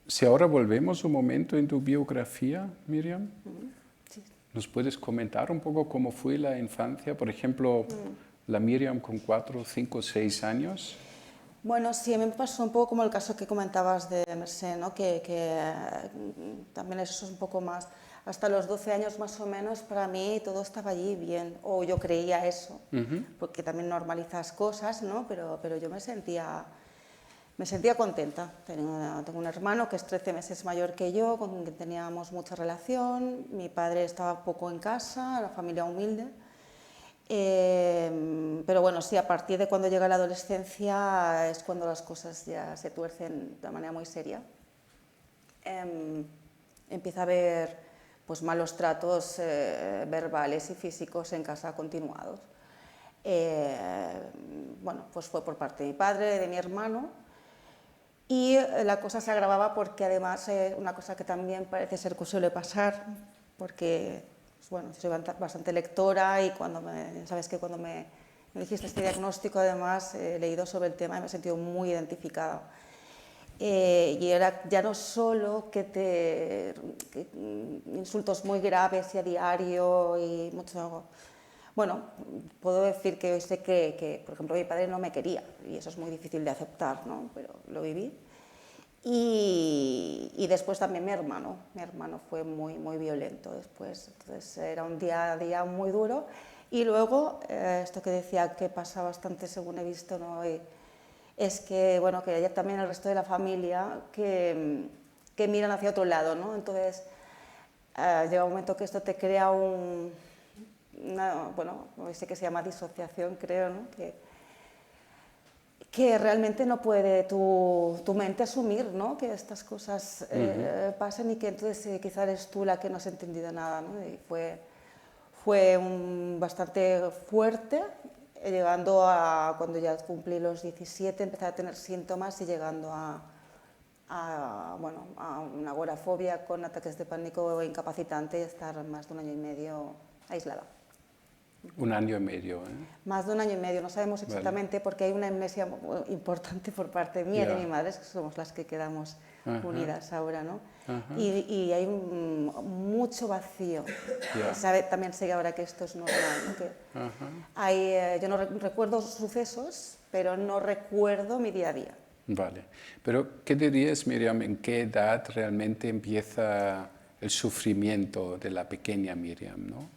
si ahora volvemos un momento en tu biografía, Miriam, Sí. ¿nos puedes comentar un poco cómo fue la infancia? Por ejemplo, la Miriam con 4, 5, 6 años. Bueno, sí, a mí me pasó un poco como el caso que comentabas de Mercè, ¿no? Que también eso es un poco más, hasta los 12 años más o menos, para mí todo estaba allí bien, o yo creía eso, porque también normalizas cosas, ¿no? Pero yo me sentía contenta. Tengo un hermano que es 13 meses mayor que yo, con quien teníamos mucha relación, mi padre estaba poco en casa, una familia humilde. Pero bueno, sí, a partir de cuando llega la adolescencia es cuando las cosas ya se tuercen de manera muy seria. Empieza a haber pues, malos tratos verbales y físicos en casa continuados. Bueno, pues fue por parte de mi padre, de mi hermano, y la cosa se agravaba porque además una cosa que también parece ser que suele pasar, porque bueno, soy bastante lectora y sabes que cuando me dijiste este diagnóstico, además he leído sobre el tema y me he sentido muy identificada. Y era ya no solo que insultos muy graves y a diario y mucho... Bueno, puedo decir que hoy sé que, por ejemplo, mi padre no me quería y eso es muy difícil de aceptar, ¿no? Pero lo viví. Y después también mi hermano fue muy violento después, entonces era un día a día muy duro. Y luego, esto que decía que pasa bastante según he visto, ¿no? Es que, bueno, que hay también el resto de la familia que miran hacia otro lado, ¿no? Entonces, llega un momento que esto te crea bueno, sé que se llama disociación, creo, ¿no? Que realmente no puede tu mente asumir, ¿no? Que estas cosas pasen y que entonces quizá eres tú la que no has entendido nada, ¿no? Y fue bastante fuerte, llegando a cuando ya cumplí los 17, empecé a tener síntomas y llegando a una agorafobia con ataques de pánico incapacitante y estar más de 1 año y medio aislada. 1 año y medio, ¿eh? Más de 1 año y medio, no sabemos exactamente, porque hay una amnesia importante por parte mía y de mi madre, que somos las que quedamos unidas ahora, ¿no? Y hay mucho vacío. También sé ahora que esto es normal, ¿no? Yo no recuerdo sucesos, pero no recuerdo mi día a día. Vale. Pero, ¿qué dirías, Miriam, en qué edad realmente empieza el sufrimiento de la pequeña Miriam, ¿no?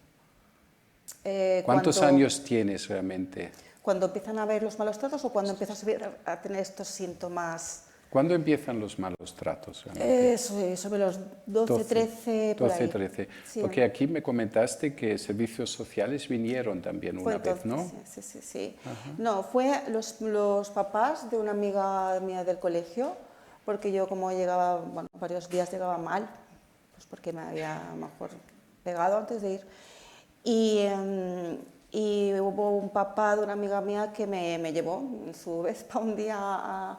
¿Cuántos años tienes realmente? ¿Cuando empiezan a haber los malos tratos o cuando empiezas a tener estos síntomas? ¿Cuándo empiezan los malos tratos? Sobre los 12, 13, por 12, ahí. 13. Sí. Porque aquí me comentaste que servicios sociales vinieron también una vez, ¿no? Sí. No, fue los papás de una amiga mía del colegio, porque yo como llegaba, bueno, varios días llegaba mal, pues porque me había a lo mejor pegado antes de ir. Y hubo un papá de una amiga mía que me llevó en su Vespa un día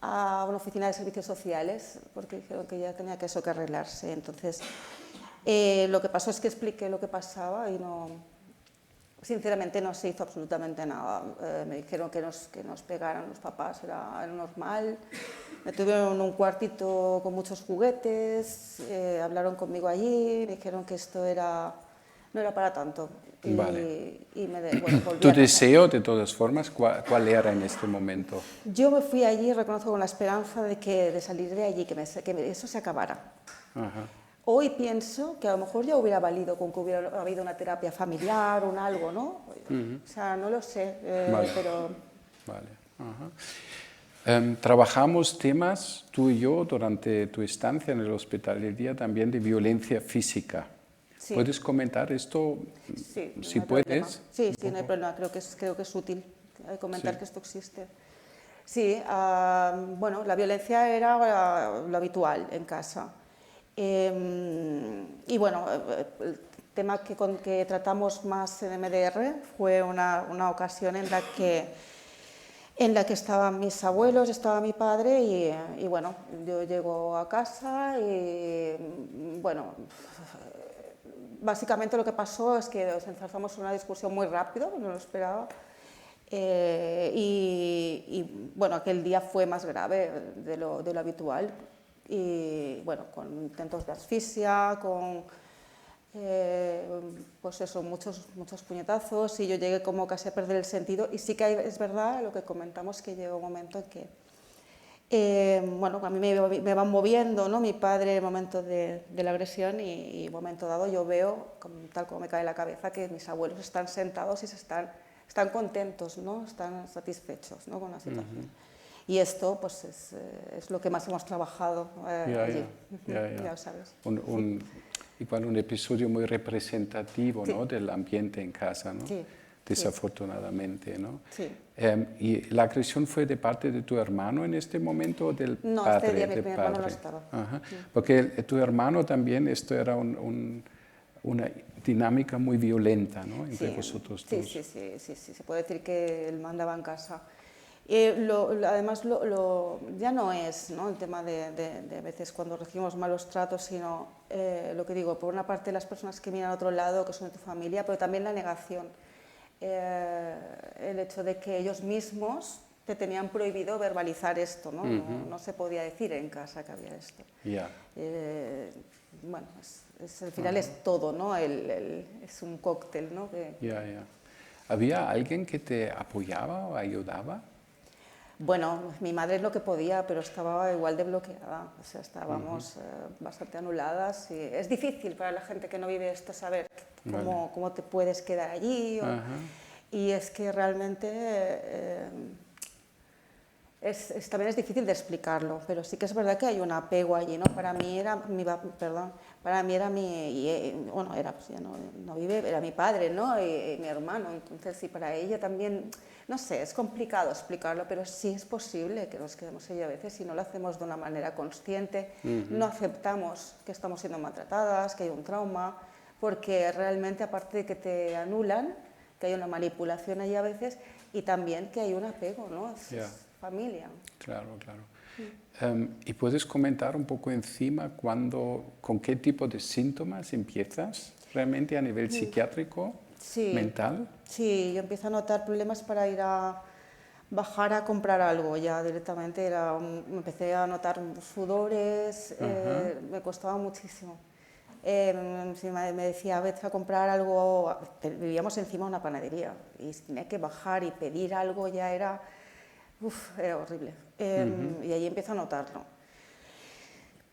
a una oficina de servicios sociales, porque dijeron que ya tenía que arreglarse. Entonces, lo que pasó es que expliqué lo que pasaba y sinceramente no se hizo absolutamente nada. Me dijeron que nos pegaran los papás, era normal. Me tuvieron en un cuartito con muchos juguetes, hablaron conmigo allí, me dijeron que esto no era para tanto. Vale. Y volví ¿Tu a casa. deseo, de todas formas, cuál era en este momento? Yo me fui allí, reconozco, con la esperanza de salir de allí, que eso se acabara. Hoy pienso que a lo mejor ya hubiera valido con que hubiera habido una terapia familiar o algo, ¿no? O sea, no lo sé, Vale. pero... Vale. Trabajamos temas, tú y yo, durante tu estancia en el hospital del día, también de violencia física. Sí. ¿Puedes comentar esto? Sí, si no hay puedes. problema. Sí, no hay problema. Creo que es útil comentar que esto existe. Sí, bueno, la violencia era lo habitual en casa. Y bueno, el tema que tratamos más en MDR fue una ocasión en la que estaban mis abuelos, estaba mi padre y bueno, yo llego a casa y bueno, básicamente lo que pasó es que nos enzarzamos en una discusión muy rápido, no lo esperaba. Y bueno, aquel día fue más grave de lo habitual. Y bueno, con intentos de asfixia, con pues eso, muchos puñetazos, y yo llegué como casi a perder el sentido. Y sí que es verdad lo que comentamos, que llegó un momento en que bueno, a mí me van moviendo, ¿no? Mi padre en el momento de la agresión, y en un momento dado yo veo, tal como me cae la cabeza, que mis abuelos están sentados y están contentos, ¿no? Están satisfechos, ¿no? Con la situación. Y esto pues es lo que más hemos trabajado allí, ya lo sabes. Igual un episodio muy representativo, ¿no? Del ambiente en casa, ¿no? Sí. Desafortunadamente, ¿no? Sí. ¿Y la agresión fue de parte de tu hermano en este momento o del padre? No, este día mi hermano no estaba. Ajá. Porque tu hermano también, esto era una dinámica muy violenta, ¿no? Entre vosotros dos. Sí, se puede decir que él mandaba en casa. Además, ya no es, ¿no? El tema de a veces cuando recibimos malos tratos, sino lo que digo, por una parte las personas que miran a otro lado, que son de tu familia, pero también la negación. El hecho de que ellos mismos te tenían prohibido verbalizar esto, ¿no? No se podía decir en casa que había esto. Bueno, al final es todo, ¿no? Es un cóctel, ¿no? ¿Había alguien que te apoyaba o ayudaba? Bueno, mi madre es lo que podía, pero estaba igual de bloqueada, o sea, estábamos bastante anuladas. Y es difícil para la gente que no vive esto saber cómo te puedes quedar allí. Y es que realmente también es difícil de explicarlo, pero sí que es verdad que hay un apego allí, ¿no? Para mí era bueno, era, pues ya no vive, era mi padre, ¿no? Y mi hermano, entonces, y para ella también, no sé, es complicado explicarlo, pero sí es posible que nos quedemos allí a veces y no lo hacemos de una manera consciente, no aceptamos que estamos siendo maltratadas, que hay un trauma, porque realmente, aparte de que te anulan, que hay una manipulación allí a veces, y también que hay un apego, ¿no? Es familia. Claro. ¿Y puedes comentar un poco encima con qué tipo de síntomas empiezas realmente a nivel psiquiátrico, mental? Sí, yo empiezo a notar problemas para ir a bajar a comprar algo ya directamente. Empecé a notar sudores, me costaba muchísimo. Mi madre me decía, vete a comprar algo, vivíamos encima de una panadería y tenía que bajar y pedir algo, ya era horrible. Y ahí empiezo a notarlo.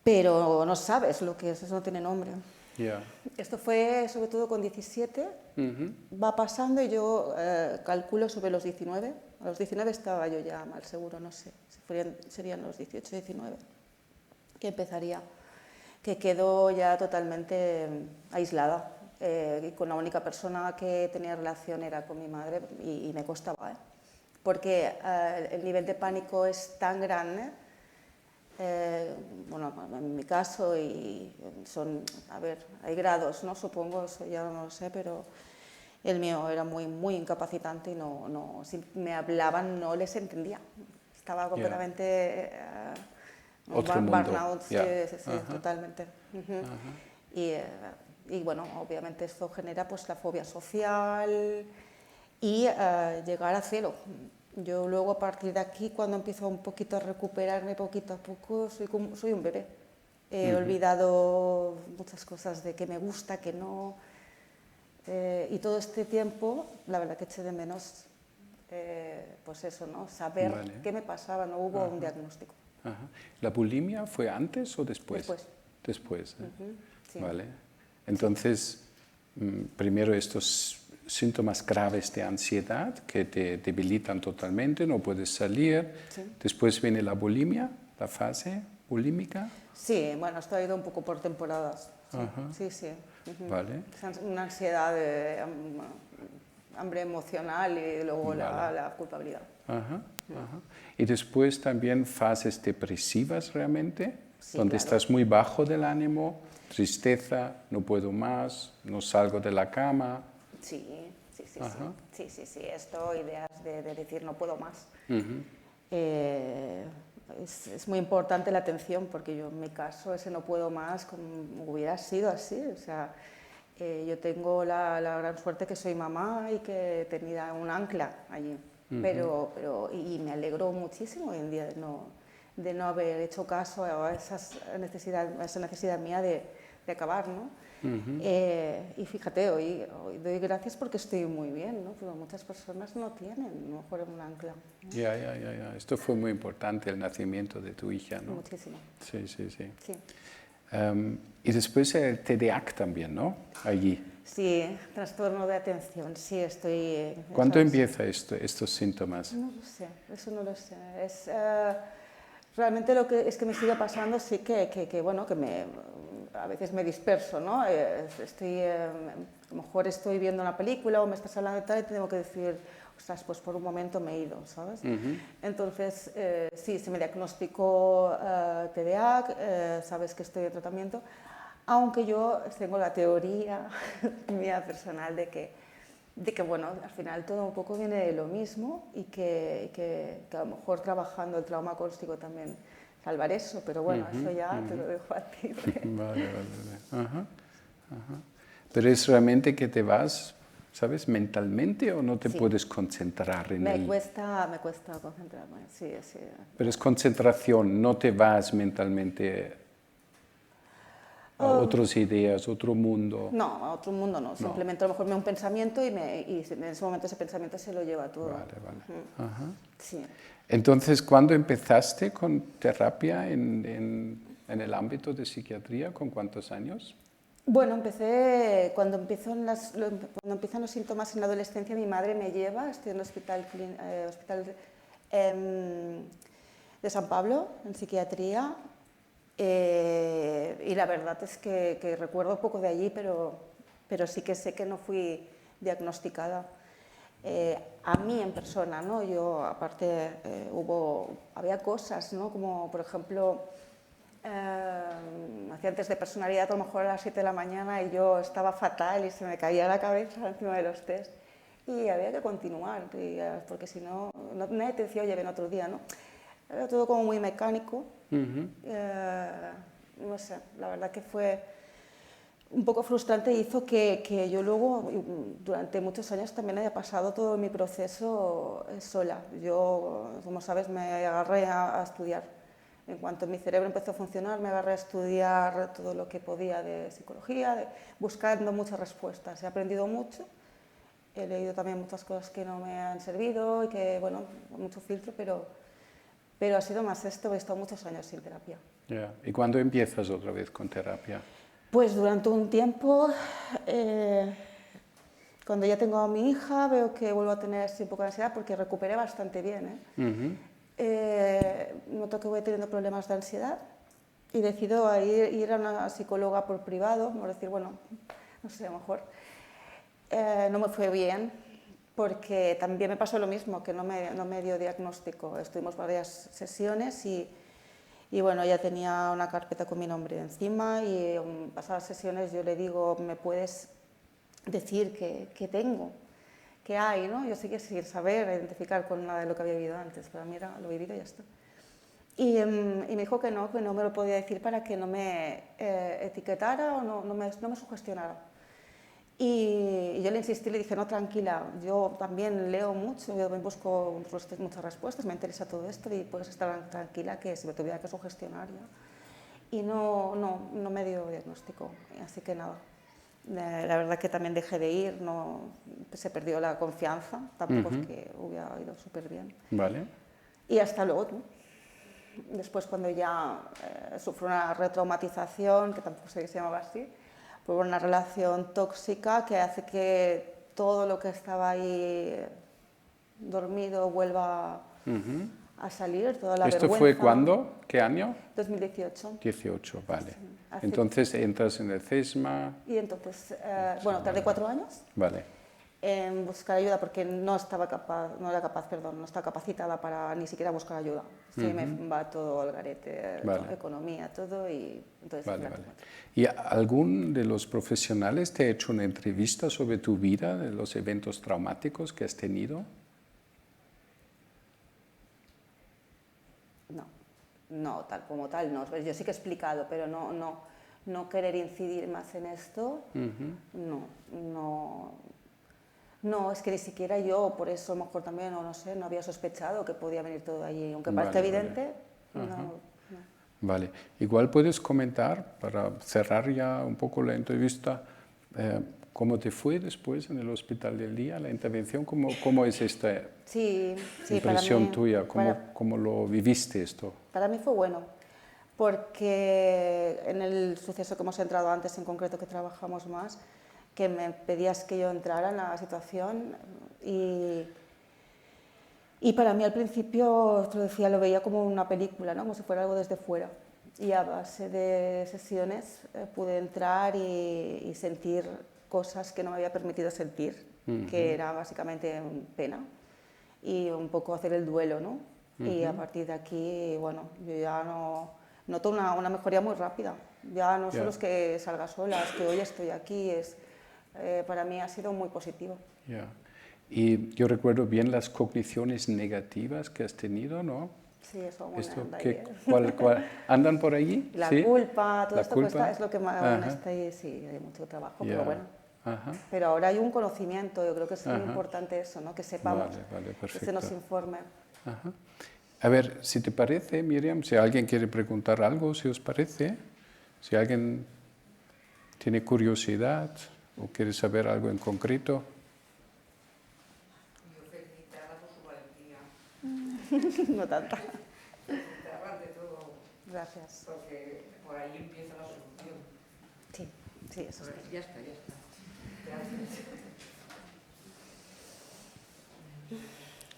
Pero no sabes lo que es, eso no tiene nombre. Esto fue sobre todo con 17, va pasando y yo calculo sobre los 19. A los 19 estaba yo ya mal seguro, no sé, serían los 18, 19, que empezaría. Que quedó ya totalmente aislada, y con la única persona que tenía relación era con mi madre, y me costaba, porque el nivel de pánico es tan grande, bueno, en mi caso, y hay grados, ¿no? Supongo, eso ya no lo sé, pero el mío era muy incapacitante y si me hablaban no les entendía, estaba completamente... Otro mundo. Burnout, sí, totalmente. Y bueno, obviamente esto genera pues la fobia social y llegar a cero. Yo luego a partir de aquí, cuando empiezo un poquito a recuperarme poquito a poco, soy un bebé. He olvidado muchas cosas de que me gusta, que no. Y todo este tiempo, la verdad que eché de menos, pues eso, ¿no? Saber qué me pasaba, no hubo un diagnóstico. ¿La bulimia fue antes o después? Después. Sí. Vale. Entonces, primero estos síntomas graves de ansiedad que te debilitan totalmente, no puedes salir. Después viene la bulimia, la fase bulímica. Sí, bueno, esto ha ido un poco por temporadas. Sí. Vale. Una ansiedad, hambre emocional y luego la culpabilidad. Y después también fases depresivas realmente, donde claro. estás muy bajo del ánimo, tristeza, no puedo más, no salgo de la cama. Sí, esto, ideas de decir no puedo más. Es muy importante la atención, porque yo en mi caso ese no puedo más hubiera sido así, o sea, Yo tengo la gran suerte que soy mamá y que tenía un ancla allí, y me alegro muchísimo hoy en día de no haber hecho caso a esa necesidad mía de acabar, ¿no? Y fíjate, hoy doy gracias porque estoy muy bien, ¿no? Pero muchas personas no tienen, a lo mejor un ancla, ¿no? Ya. Esto fue muy importante, el nacimiento de tu hija, ¿no? Muchísimo. Sí. Sí. Y después el TDAH también, ¿no? Allí. Sí, trastorno de atención, sí, estoy... ¿Cuándo ¿sabes? empieza estos síntomas? No lo sé, eso no lo sé. Realmente es que me sigue pasando, sí bueno, a veces me disperso, ¿no? A lo mejor estoy viendo una película o me estás hablando de tal y tengo que decir, ostras, pues por un momento me he ido, ¿sabes? Entonces, sí, se me diagnosticó TDAH, sabes que estoy en tratamiento, aunque yo tengo la teoría mía personal de que, bueno, al final todo un poco viene de lo mismo y que a lo mejor trabajando el trauma cóstico también salvar eso, pero bueno, eso ya te lo dejo a ti. Vale. Ajá. Pero es realmente que te vas, ¿sabes? Mentalmente o no te Sí. puedes concentrar en Me él. cuesta concentrarme, sí. Pero es concentración, no te vas mentalmente a otras ideas, otro mundo. No, a otro mundo no, simplemente a lo mejor me da un pensamiento y en ese momento ese pensamiento se lo lleva todo. Vale. Ajá. Sí. Entonces, ¿cuándo empezaste con terapia en el ámbito de psiquiatría? ¿Con cuántos años? Bueno, cuando empiezan los síntomas en la adolescencia, mi madre me lleva, estoy en el hospital de San Pablo, en psiquiatría, y la verdad es que recuerdo poco de allí, pero sí que sé que no fui diagnosticada. A mí en persona, ¿no? Yo, aparte, había cosas, ¿no? Como, por ejemplo, hacía test de personalidad a lo mejor a las 7 de la mañana y yo estaba fatal y se me caía la cabeza encima de los test y había que continuar, porque si no, nadie te decía, oye, ven otro día, ¿no? Era todo como muy mecánico. No sé, la verdad que fue un poco frustrante y hizo que yo luego, durante muchos años, también haya pasado todo mi proceso sola. Yo, como sabes, me agarré a estudiar. En cuanto mi cerebro empezó a funcionar, me agarré a estudiar todo lo que podía de psicología, buscando muchas respuestas. He aprendido mucho, he leído también muchas cosas que no me han servido y que, bueno, mucho filtro, pero ha sido más esto, he estado muchos años sin terapia. Yeah. ¿Y cuándo empiezas otra vez con terapia? Pues durante un tiempo, cuando ya tengo a mi hija, veo que vuelvo a tener así un poco de ansiedad porque recuperé bastante bien. Noto que voy teniendo problemas de ansiedad y decido ir a una psicóloga por privado, por decir, bueno, no sé, a lo mejor. No me fue bien porque también me pasó lo mismo, que no me dio diagnóstico. Estuvimos varias sesiones y bueno, ya tenía una carpeta con mi nombre encima y pasadas sesiones yo le digo, ¿me puedes decir qué tengo? ¿Qué hay? ¿No? Yo seguía sin saber identificar con nada de lo que había vivido antes, pero mira, lo he vivido y ya está. Y me dijo que no me lo podía decir para que no me etiquetara o no me sugestionara. Y yo le insistí, le dije, no, tranquila, yo también leo mucho, yo busco muchas respuestas, me interesa todo esto y puedes estar tranquila que si me tuviera que sugestionar ya. Y no me dio diagnóstico, así que nada. La verdad que también dejé de ir, se perdió la confianza, tampoco es que hubiera ido súper bien. Vale. Y hasta luego, ¿no? Después cuando ya sufro una retraumatización, que tampoco sé que se llamaba así, por una relación tóxica que hace que todo lo que estaba ahí dormido vuelva a salir, toda la ¿Esto vergüenza. fue cuándo? ¿Qué año? 2018. 18, vale. Sí, entonces entras en el CESMA. Y entonces, bueno, tardé 4 años Vale. en buscar ayuda porque no estaba capacitada para ni siquiera buscar ayuda. Sí, me va todo al garete, Vale. economía, todo, y entonces... Vale. ¿Y algún de los profesionales te ha hecho una entrevista sobre tu vida, de los eventos traumáticos que has tenido? No, tal como tal, no. Yo sí que he explicado, pero no querer incidir más en esto, no, es que ni siquiera yo, por eso a lo mejor también, no sé, no había sospechado que podía venir todo allí, aunque parezca evidente, no. Vale, igual puedes comentar, para cerrar ya un poco la entrevista, ¿cómo te fue después en el Hospital del Día, la intervención? ¿Cómo es esta impresión tuya? ¿Cómo lo viviste esto? Para mí fue bueno, porque en el suceso que hemos entrado antes, en concreto, que trabajamos más, que me pedías que yo entrara en la situación y para mí al principio, te lo decía, lo veía como una película, ¿no? Como si fuera algo desde fuera. Y a base de sesiones pude entrar y sentir cosas que no me había permitido sentir, que era básicamente pena y un poco hacer el duelo, ¿no? Y a partir de aquí, bueno, yo ya noto una mejoría muy rápida. Ya no solo es que salga sola, es que hoy estoy aquí, para mí ha sido muy positivo. Y yo recuerdo bien las cogniciones negativas que has tenido, ¿no? Sí, eso aún anda ahí. ¿Andan por allí? La ¿Sí? culpa, todo ¿La esto culpa? Es lo que más está ahí, sí, hay mucho trabajo, pero bueno. Pero ahora hay un conocimiento, yo creo que es muy importante eso, ¿no? Que sepamos, que se nos informe. A ver, si te parece, Miriam, si alguien quiere preguntar algo, si os parece, si alguien tiene curiosidad o quiere saber algo en concreto. Yo felicitarla por su valentía. No tanta. Felicitarla de todo. Gracias. Porque por ahí empieza la solución. Sí, eso es. Ya está. Gracias.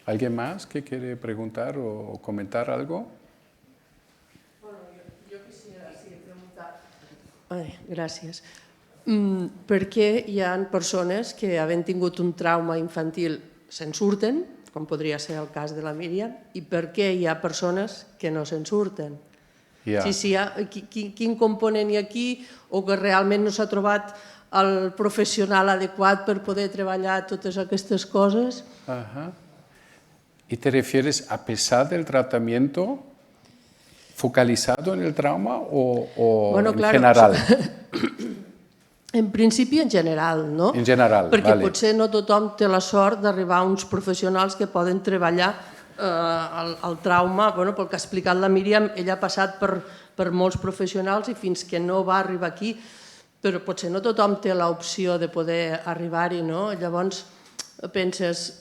¿Alguien más que quiere preguntar o comentar algo? Bueno, jo quisiera preguntar... gràcies. Per què hi ha persones que, havent tingut un trauma infantil, se'n surten, com podria ser el cas de la Míriam, i per què hi ha persones que no se'n surten? Quin component hi ha aquí, o que realment no s'ha trobat el professional adequat per poder treballar totes aquestes coses? ¿Y te refieres a pesar del tratamiento focalizado en el trauma o en general? En principi, en general, no? En general, perquè potser no tothom té la sort d'arribar a uns professionals que poden treballar el trauma, pel que ha explicat la Míriam, ella ha passat per molts professionals i fins que no va arribar aquí, però potser no tothom té l'opció de poder arribar-hi, no? Llavors penses,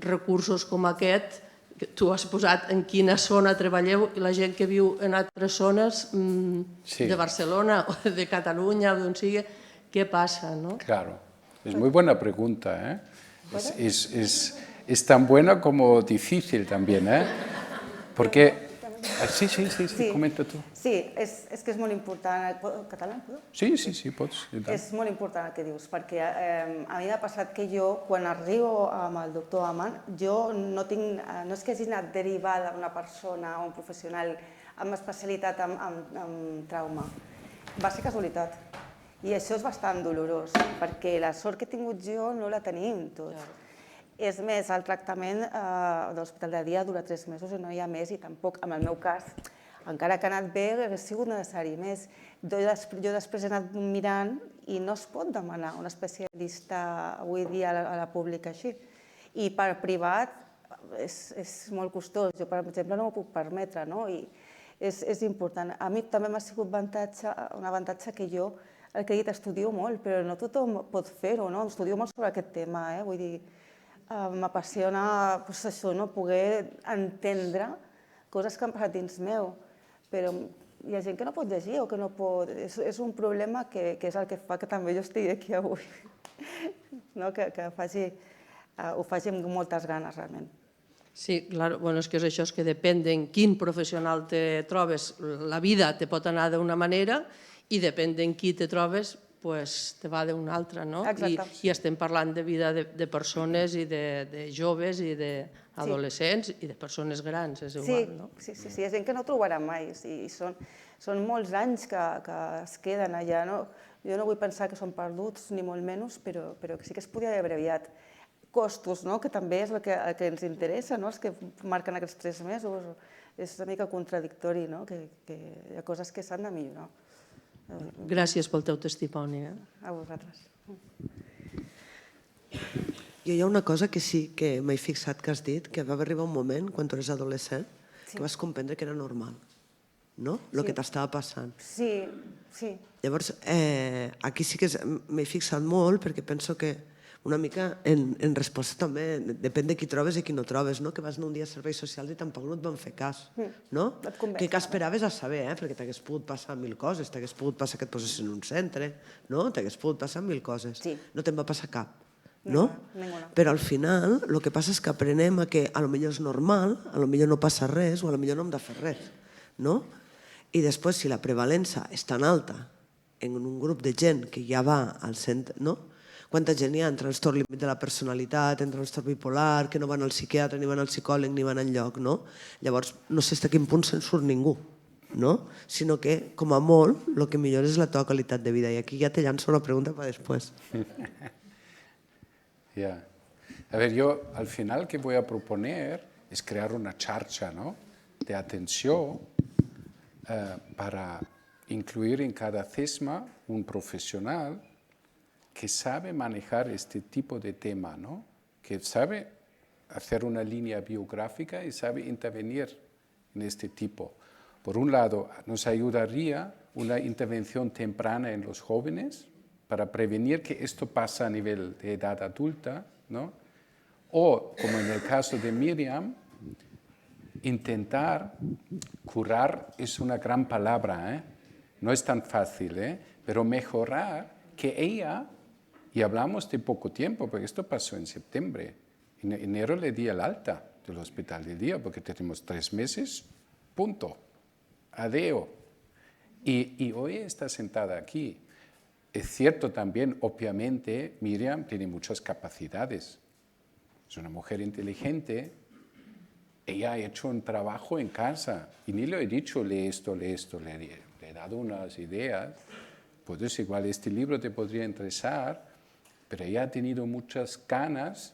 recursos com aquest, que tu has posat en quina zona treballeu, i la gent que viu en altres zones de Barcelona o de Catalunya o d'on sigui, què passa, no? Claro, es muy buena pregunta, ¿eh? Es tan buena como difícil también, ¿eh? Porque... Sí, comenta tu. Sí, és que és molt important... Català, puc? Sí, pots. És molt important el que dius, perquè a mi m'ha passat que jo, quan arribo amb el doctor Aman, jo no és que hagi anat derivada una persona o un professional amb especialitat en trauma. Va ser casualitat. I això és bastant dolorós, perquè la sort que he tingut jo no la tenim tots. És més, el tractament de l'Hospital de Dia dura 3 mesos i no hi ha més, i tampoc, en el meu cas, encara que ha anat bé, hauria sigut necessari més. Jo després he anat mirant i no es pot demanar un especialista avui dia a la pública així. I per privat és molt costós. Jo, per exemple, no m'ho puc permetre, no? I és important. A mi també m'ha sigut un avantatge que jo, el que he dit, estudio molt, però no tothom pot fer-ho, no? Estudio molt sobre aquest tema, vull dir, m'apassiona això, poder entendre coses que han passat dins meu, però hi ha gent que no pot llegir o que no pot... És un problema que és el que fa que també jo estigui aquí avui, que ho faci amb moltes ganes, realment. Sí, clar, és que és això, és que depèn de quin professional te trobes, la vida te pot anar d'una manera i depèn de qui te trobes, te va d'una altra, no? I estem parlant de vida de persones i de joves i d'adolescents i de persones grans, és igual, no? Sí, hi ha gent que no trobarà mai, i són molts anys que es queden allà. Jo no vull pensar que són perduts, ni molt menys, però sí que es podria haver abreviat. Costos, que també és el que ens interessa, els que marquen aquests 3 mesos. És una mica contradictori, que hi ha coses que s'han de millorar. Gràcies pel teu testimoni. A vosaltres. Jo hi ha una cosa que sí que m'he fixat que has dit, que va arribar un moment, quan tu eres adolescent, que vas comprendre que era normal, no? El que t'estava passant. Sí, sí. Llavors, aquí sí que m'he fixat molt, perquè penso que una mica en resposta també, depèn de qui trobes i qui no trobes, no? Que vas anar un dia a serveis socials i tampoc no et van fer cas, no? et convenç, Que esperaves a saber, perquè t'hagués pogut passar 1000 coses, t'hagués pogut passar que et posessin en un centre, no? T'hagués pogut passar 1000 coses. Sí. No te'n va passar cap, no? Ninguna. Però al final el que passa és que aprenem a que a lo millor és normal, a lo millor no passa res o a lo millor no hem de fer res, no? I després, si la prevalença és tan alta en un grup de gent que ja va al centre, no? Quanta gent hi ha en trastorn límit de la personalitat, en trastorn bipolar, que no van al psiquiatre, ni van al psicòleg, ni van enlloc, no? Llavors, no sé fins a quin punt se'n surt ningú, no? Sinó que, com a molt, el que millor és la teva qualitat de vida. I aquí ja te llanço una pregunta per després. Ya. A ver, yo al final que voy a proponer es crear una charcha, ¿no?, de atención para incluir en cada CESMA un profesional que sabe manejar este tipo de tema, ¿no?, que sabe hacer una línea biográfica y sabe intervenir en este tipo. Por un lado, nos ayudaría una intervención temprana en los jóvenes para prevenir que esto pasa a nivel de edad adulta, ¿no? O, como en el caso de Miriam, intentar curar es una gran palabra, ¿eh? No es tan fácil, ¿eh? Pero mejorar que ella, y hablamos de poco tiempo, porque esto pasó en septiembre, en enero le di el alta del hospital de día, porque tenemos 3 meses, punto, adeo. Y hoy está sentada aquí. Es cierto también, obviamente, Miriam tiene muchas capacidades. Es una mujer inteligente. Ella ha hecho un trabajo en casa. Y ni le he dicho, lee esto. Le he dado unas ideas. Pues igual este libro te podría interesar, pero ella ha tenido muchas ganas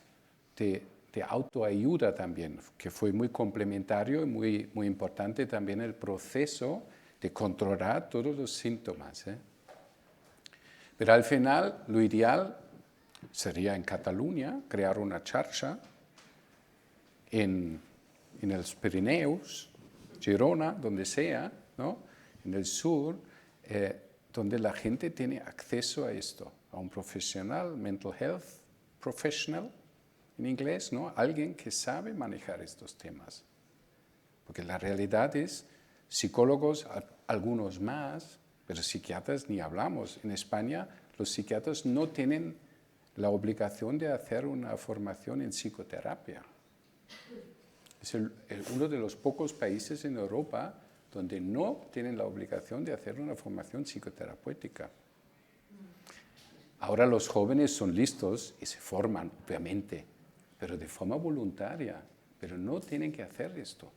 de autoayuda también, que fue muy complementario y muy importante también el proceso de controlar todos los síntomas, ¿eh? Pero al final, lo ideal sería en Cataluña crear una charcha en los Pirineos, Girona, donde sea, ¿no?, en el sur, donde la gente tiene acceso a esto, a un profesional, mental health professional, en inglés, ¿no?, alguien que sabe manejar estos temas. Porque la realidad es, psicólogos, algunos más, pero psiquiatras ni hablamos. En España los psiquiatras no tienen la obligación de hacer una formación en psicoterapia. Es uno de los pocos países en Europa donde no tienen la obligación de hacer una formación psicoterapéutica. Ahora los jóvenes son listos y se forman, obviamente, pero de forma voluntaria, pero no tienen que hacer esto.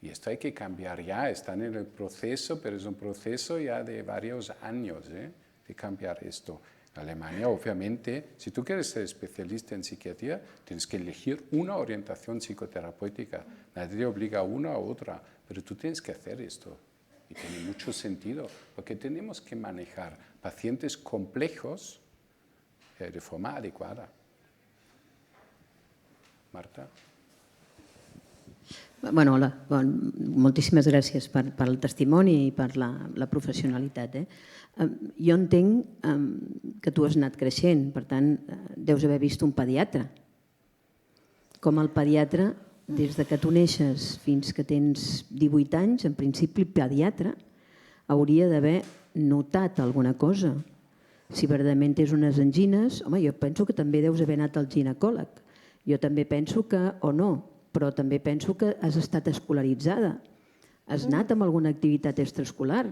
Y esto hay que cambiar ya, están en el proceso, pero es un proceso ya de varios años, ¿eh?, de cambiar esto. En Alemania, obviamente, si tú quieres ser especialista en psiquiatría, tienes que elegir una orientación psicoterapéutica. Nadie te obliga a una u otra, pero tú tienes que hacer esto. Y tiene mucho sentido, porque tenemos que manejar pacientes complejos de forma adecuada. Marta? Bueno, hola. Moltíssimes gràcies per el testimoni i per la professionalitat. Jo entenc que tu has anat creixent, per tant, deus haver vist un pediatre. Com el pediatre, des de que tu neixes fins que tens 18 anys, en principi el pediatre hauria d'haver notat alguna cosa. Si verdaderament tens unes angines, home, jo penso que també deus haver anat al ginecòleg. Jo també penso que, o no, però també penso que has estat escolaritzada. Has anat amb alguna activitat extraescolar.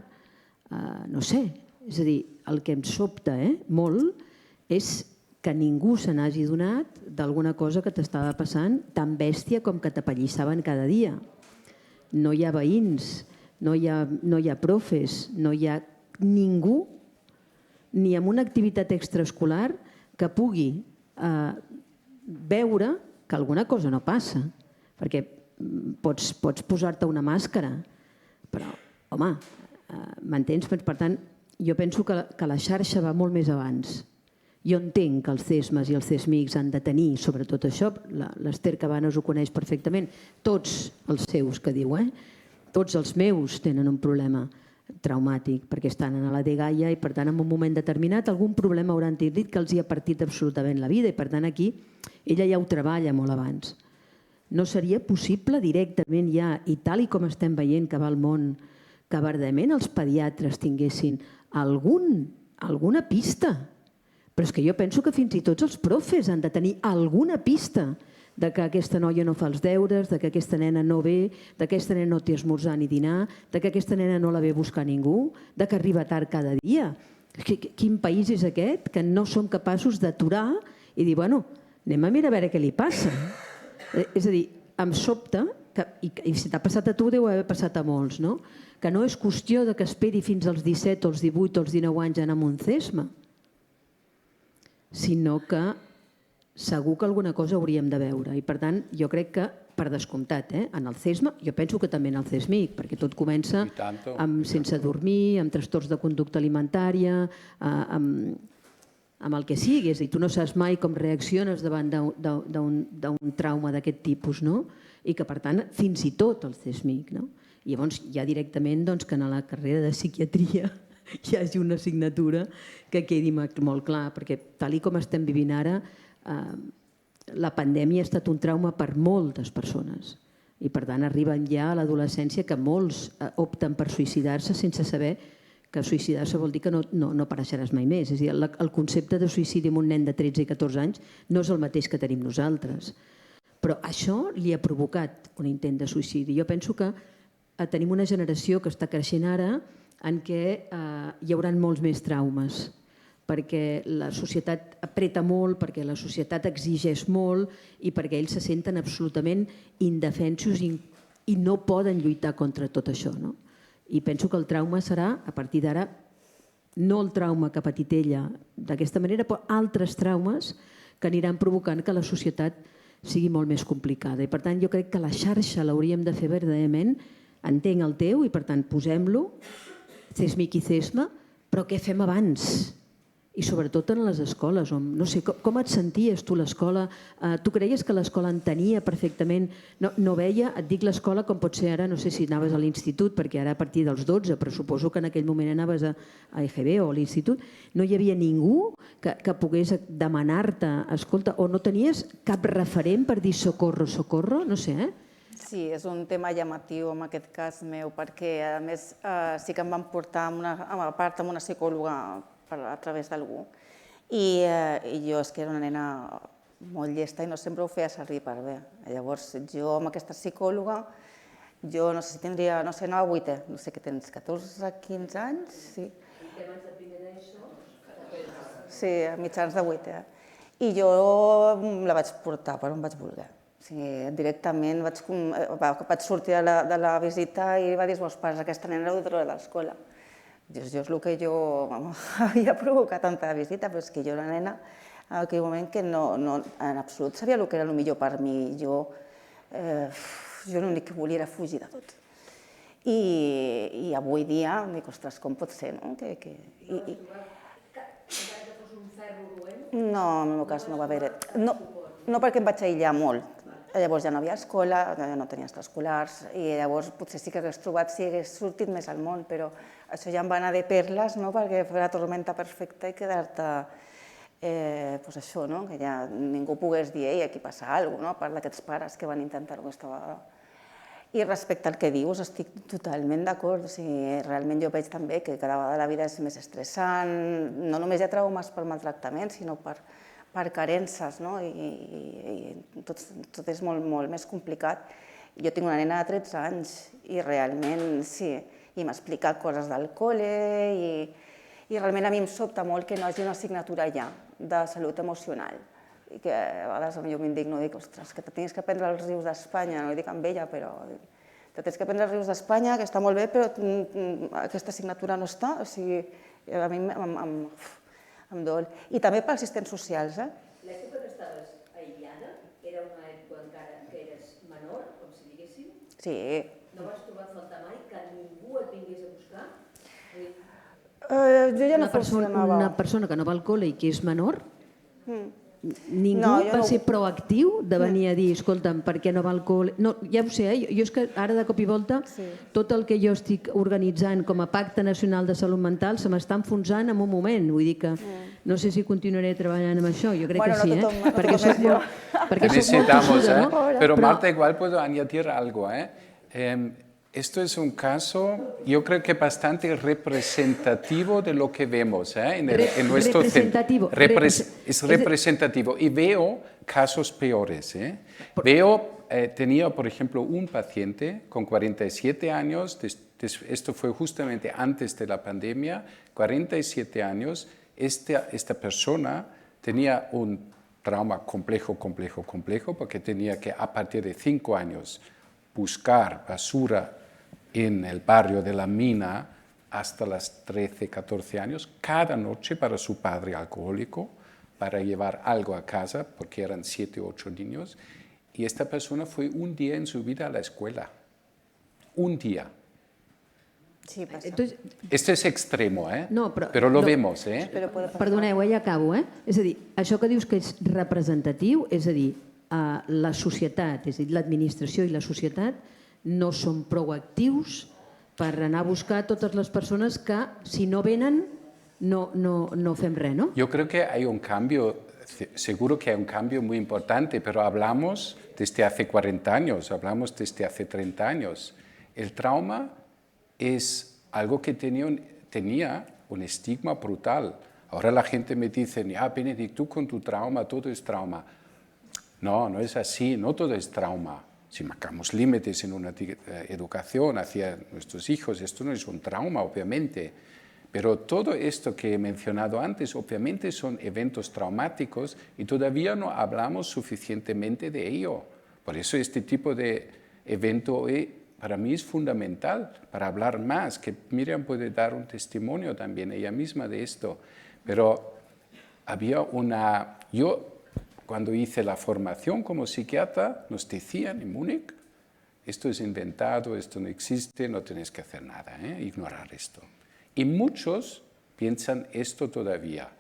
No sé, és a dir, el que em sobta molt és que ningú se n'hagi donat d'alguna cosa que t'estava passant tan bèstia com que t'apallissaven cada dia. No hi ha veïns, no hi ha profes, no hi ha ningú, ni amb una activitat extraescolar que pugui veure que alguna cosa no passa. Perquè pots posar-te una màscara, però, home, M'entens? Per tant, jo penso que la xarxa va molt més abans. Jo entenc que els CESMAs i els CESMICs han de tenir, sobretot això, l'Ester Cabanes ho coneix perfectament, tots els seus, que diu, tots els meus tenen un problema traumàtic perquè estan a la dgaia i per tant en un moment determinat algun problema hauran tingut que els hi ha partit absolutament la vida i per tant aquí ella ja ho treballa molt abans. No seria possible directament ja, i tal i com estem veient que va el món, que verdaderament els pediatres tinguessin alguna pista. Però és que jo penso que fins i tots els profes han de tenir alguna pista de que aquesta noia no fa els deures, de que aquesta nena no ve, de que aquesta nena no té esmorzar ni dinar, de que aquesta nena no la ve a buscar ningú, de que arriba tard cada dia. Quin país és aquest que no som capaços d'aturar i dir, bueno, anem a mirar a veure què li passa. És a dir, em sobta, i si t'ha passat a tu deu haver passat a molts, no? Que no és qüestió de que esperi fins als 17 o els 18 o els 19 anys a anar a un CESMA, sinó que segur que alguna cosa hauríem de veure. I per tant, jo crec que, per descomptat, en el CESMA, jo penso que també en el CESMIC, perquè tot comença sense dormir, amb trastorns de conducta alimentària, amb el que sigui. És a dir, tu no saps mai com reacciones davant d'un trauma d'aquest tipus, no? I que, per tant, fins i tot el CESMIC, no? I llavors ja directament que en la carrera de psiquiatria hi hagi una assignatura que quedi molt clar, perquè tal com estem vivint ara, la pandèmia ha estat un trauma per moltes persones i per tant arriben ja a l'adolescència que molts opten per suïcidar-se sense saber que suïcidar-se vol dir que no apareixeràs mai més. És a dir, el concepte de suïcidi en un nen de 13 i 14 anys no és el mateix que tenim nosaltres. Però això li ha provocat un intent de suïcidi. Jo penso que tenim una generació que està creixent ara en què hi haurà molts més traumes, perquè la societat apreta molt, perquè la societat exigeix molt i perquè ells se senten absolutament indefensos i no poden lluitar contra tot això. I penso que el trauma serà, a partir d'ara, no el trauma que ha patit ella d'aquesta manera, però altres traumes que aniran provocant que la societat sigui molt més complicada. I per tant jo crec que la xarxa l'hauríem de fer verdaderament, entenc el teu i per tant posem-lo, CESMIC i CESMA, però què fem abans? I sobretot en les escoles. No sé, com et senties tu l'escola? Tu creies que l'escola entenia perfectament? No veia, et dic l'escola com pot ser ara, no sé si anaves a l'institut, perquè ara a partir dels 12, però suposo que en aquell moment anaves a EGB o a l'institut, no hi havia ningú que pogués demanar-te, escolta, o no tenies cap referent per dir socorro, socorro? No sé, Sí, és un tema llamatiu en aquest cas meu, perquè a més sí que em van portar a part amb una psicòloga a través d'algú. I jo és que era una nena molt llesta i no sempre ho feia servir per bé. Llavors jo amb aquesta psicòloga, jo no sé si tindria, no sé, anava a 8è, no sé què tens, 14, 15 anys? Sí. I què abans de primer d'ESO? Sí, a mitjans de 8è. I jo la vaig portar per on vaig voler. Directament vaig sortir de la visita i va dir als meus pares aquesta nena l'heu de treure de l'escola. Dius, és el que jo havia provocat tanta visita, però és que jo era una nena en aquell moment que en absolut sabia el que era el millor per mi. Jo l'únic que volia era fugir de tot. I avui dia em dic, ostres, com pot ser, no? No, en el meu cas no va haver... No perquè em vaig aïllar molt. Llavors ja no havia escola, no tenia extraescolars i llavors potser sí que hagués trobat si hagués sortit més al món, però això ja em va anar de perles perquè fer la tormenta perfecta i quedar-te això, que ja ningú pogués dir ei, aquí passa alguna cosa, a part d'aquests pares que van intentar-ho aquesta vegada. I respecte al que dius, estic totalment d'acord. Realment jo veig també que cada vegada la vida és més estressant, no només hi ha traumes per maltractament, sinó per carences, i tot és molt més complicat. Jo tinc una nena de 13 anys i realment sí, i m'ha explicat coses del col·le i realment a mi em sobta molt que no hi hagi una assignatura ja de salut emocional. I que a vegades jo m'indigno i dic, ostres, que te tens que aprendre els rius d'Espanya, no ho dic amb ella, però te tens que aprendre els rius d'Espanya, que està molt bé, però aquesta assignatura no està, o sigui, a mi em dol. I també pels assistents socials. L'època que estaves aïllada era una època encara que eres menor, com si diguéssim? Sí. No vas trobar a faltar mai que ningú et vingués a buscar? Jo ja no funcionava. Una persona que no va al col·le i que és menor, ningú No, jo va no- ser proactiu de venir a dir, escolta'm, per què no va al col·le? No, ja ho sé, jo és que ara de cop i volta tot el que jo estic organitzant com a Pacte Nacional de Salut Mental se m'està enfonsant en un moment, vull dir que no sé si continuaré treballant amb això, jo crec Bueno, que sí, no tothom- no perquè tothom soc és jo. perquè soc molt Necesitamos, tossuda, no? Pero Marta, igual puedo añadir algo. Esto es un caso, yo creo que bastante representativo de lo que vemos en nuestro representativo. centro. Es representativo. Y veo casos peores. Tenía, por ejemplo, un paciente con 47 años, esto fue justamente antes de la pandemia, 47 años, esta persona tenía un trauma complejo, porque tenía que, a partir de 5 años, buscar basura en el barrio de la Mina hasta las 13, 14 años, cada noche para su padre alcohólico, para llevar algo a casa, porque eran 7 o 8 niños. Y esta persona fue un día en su vida a la escuela. Un día. Sí, passa. Entonces, Esto es extremo, No, pero lo no. vemos. Però puede passar. perdoneu, ja acabo, És a dir, això que dius que és representatiu, és a dir, la societat, és a dir, l'administració i la societat no són prou actius per anar a buscar totes les persones que, si no venen, no fem res, no? Yo creo que hay un cambio, seguro que hay un cambio muy importante, pero hablamos desde hace 40 años, hablamos desde hace 30 años. El trauma es algo que tenía un estigma brutal. Ahora la gente me dice, Benedict, tú con tu trauma, todo es trauma. No, no es así, no todo es trauma. Si marcamos límites en una educación hacia nuestros hijos, esto no es un trauma, obviamente. Pero todo esto que he mencionado antes, obviamente son eventos traumáticos y todavía no hablamos suficientemente de ello. Por eso este tipo de evento para mí es fundamental, para hablar más, que Miriam puede dar un testimonio también ella misma de esto. Pero había yo cuando hice la formación como psiquiatra, nos decían en Múnich, esto es inventado, esto no existe, no tenéis que hacer nada, ignorar esto. Y muchos piensan esto todavía.